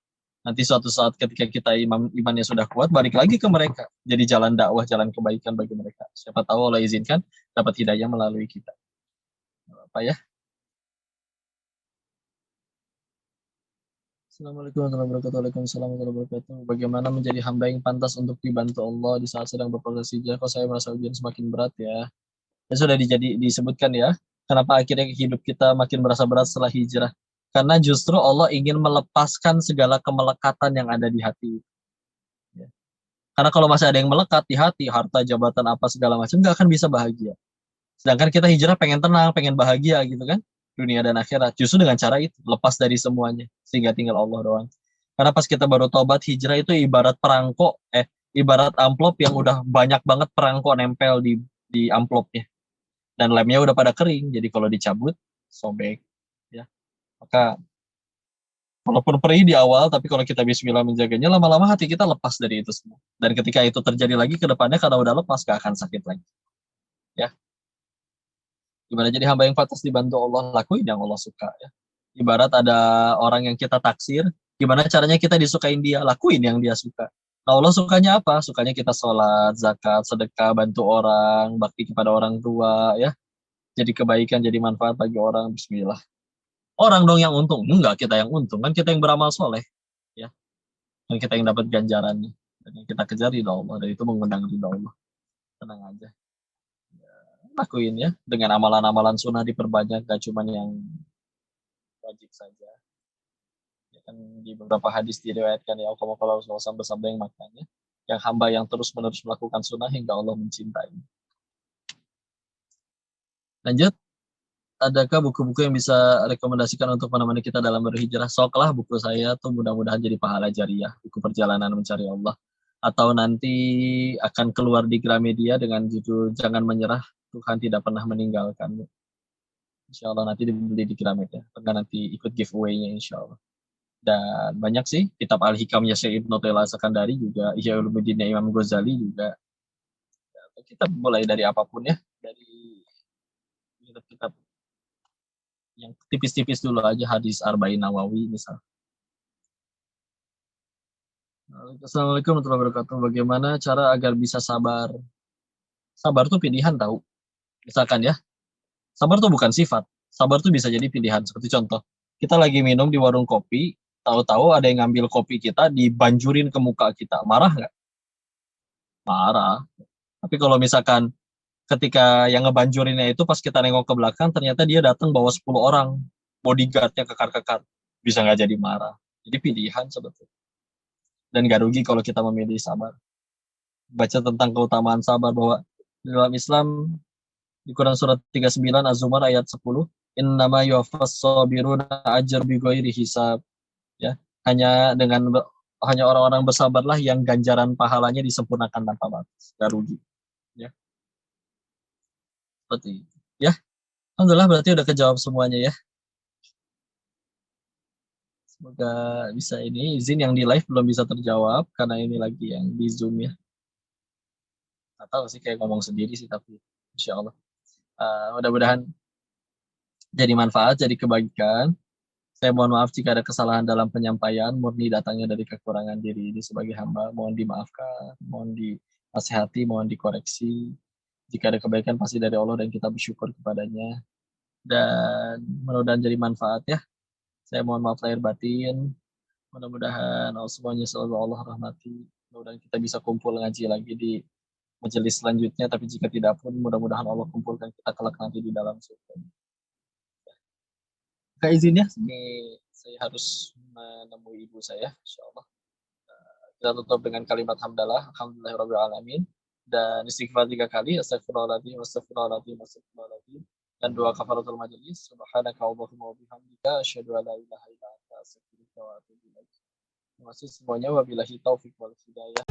[SPEAKER 1] Nanti suatu saat ketika kita imannya sudah kuat, balik lagi ke mereka. Jadi jalan dakwah, jalan kebaikan bagi mereka. Siapa tahu Allah izinkan dapat hidayah melalui kita. Apa ya? Assalamualaikum warahmatullahi wabarakatuh. Waalaikumsalam warahmatullahi wabarakatuh. Bagaimana menjadi hamba yang pantas untuk dibantu Allah di saat sedang berproses hijrah? Kok saya merasa ujian semakin berat ya? Ya sudah disebutkan ya. Kenapa akhirnya hidup kita makin merasa berat setelah hijrah? Karena justru Allah ingin melepaskan segala kemelekatan yang ada di hati. Ya. Karena kalau masih ada yang melekat di hati, harta, jabatan, apa segala macam, nggak akan bisa bahagia. Sedangkan kita hijrah pengen tenang, pengen bahagia gitu kan. Dunia dan akhirat. Justru dengan cara itu, lepas dari semuanya. Sehingga tinggal Allah doang. Karena pas kita baru tobat, hijrah itu ibarat perangko, ibarat amplop yang udah banyak banget perangko nempel di amplopnya. Dan lemnya udah pada kering, jadi kalau dicabut, sobek. Ya. Maka walaupun perih di awal, tapi kalau kita bismillah menjaganya, lama-lama hati kita lepas dari itu semua. Dan ketika itu terjadi lagi ke depannya, karena udah lepas, gak akan sakit lagi. Ya, gimana jadi hamba yang pantas dibantu Allah, lakuin yang Allah suka. Ya. Ibarat ada orang yang kita taksir, gimana caranya kita disukain dia, lakuin yang dia suka. Nah, Allah sukanya apa? Sukanya kita sholat, zakat, sedekah, bantu orang, bakti kepada orang tua, ya. Jadi kebaikan, jadi manfaat bagi orang, bismillah. Orang dong yang untung, enggak kita yang untung, kan kita yang beramal soleh. Ya. Dan kita yang dapat ganjarannya. Dan yang kita kejar ridha Allah, dan itu mengundang ridha Allah. Tenang aja. Ya, lakuin ya, dengan amalan-amalan sunnah diperbanyak, gak cuma yang wajib saja. Ya kan di beberapa hadis diriwayatkan ya, kalau Rasulullah bersabda yang maknanya, yang hamba yang terus-menerus melakukan sunnah hingga Allah mencintai. Lanjut, adakah buku-buku yang bisa rekomendasikan untuk menemani kita dalam berhijrah? Soklah buku saya tuh mudah-mudahan jadi pahala jariah, buku perjalanan mencari Allah. Atau nanti akan keluar di Gramedia dengan judul Jangan Menyerah, Tuhan tidak pernah meninggalkanmu. Insya Allah nanti dibeli di Gramet ya. Karena nanti ikut giveaway-nya insya Allah. Dan banyak sih kitab Al-Hikamnya Syekh Ibnu Taimiyah Al-Sakandari juga, Ihya Ulumuddin Imam Ghazali juga. Kita mulai dari apapun ya, dari kitab-kitab yang tipis-tipis dulu aja, hadis Arba'in Nawawi misal. Assalamualaikum warahmatullahi wabarakatuh. Bagaimana cara agar bisa sabar? Sabar tuh pilihan tahu. Misalkan ya, sabar tuh bukan sifat. Sabar tuh bisa jadi pilihan. Seperti contoh, kita lagi minum di warung kopi, tahu-tahu ada yang ngambil kopi kita, dibanjurin ke muka kita. Marah nggak? Marah. Tapi kalau misalkan ketika yang ngebanjurinnya itu pas kita nengok ke belakang, ternyata dia datang bawa 10 orang, bodyguardnya kekar-kekar. Bisa nggak jadi marah. Jadi pilihan sebetulnya. Dan gak rugi kalau kita memilih sabar. Baca tentang keutamaan sabar bahwa dalam Islam di Quran surat 39 Az-Zumar ayat 10, innama yuwaffas sabiruna ajr bighairi hisab. Ya, hanya orang-orang bersabarlah yang ganjaran pahalanya disempurnakan tanpa batas. Gak rugi. Ya, seperti itu. Ya, alhamdulillah berarti udah kejawab semuanya ya. Semoga bisa ini. Izin yang di live belum bisa terjawab karena ini lagi yang di Zoom ya. Nggak tahu sih, kayak ngomong sendiri sih, tapi insya Allah. Mudah-mudahan jadi manfaat, jadi kebaikan. Saya mohon maaf jika ada kesalahan dalam penyampaian, murni datangnya dari kekurangan diri ini sebagai hamba. Mohon dimaafkan, mohon dinasihati, mohon dikoreksi. Jika ada kebaikan pasti dari Allah dan kita bersyukur kepadanya. Dan mudah-mudahan jadi manfaat ya. Saya mohon maaf lahir batin. Mudah-mudahan semuanya selalu Allah rahmati. Mudah-mudahan kita bisa kumpul ngaji lagi di majelis selanjutnya. Tapi jika tidak pun, mudah-mudahan Allah kumpulkan kita kelak nanti di dalam surga. Kak izin ya, ini saya harus menemui ibu saya, insya Allah. Kita tutup dengan kalimat hamdalah, alhamdulillahirabbil alamin, dan istighfar 3 kali, astagfirullahaladzim, astagfirullahaladzim, astagfirullahaladzim, dan doa kafaratul majelis, subhanaka Allahumma wa bihamdika, asyhadu an la ilaha illa anta, astaghfiruka wa atubu ilaik. Terima kasih semuanya, wabillahi taufiq wal hidayah.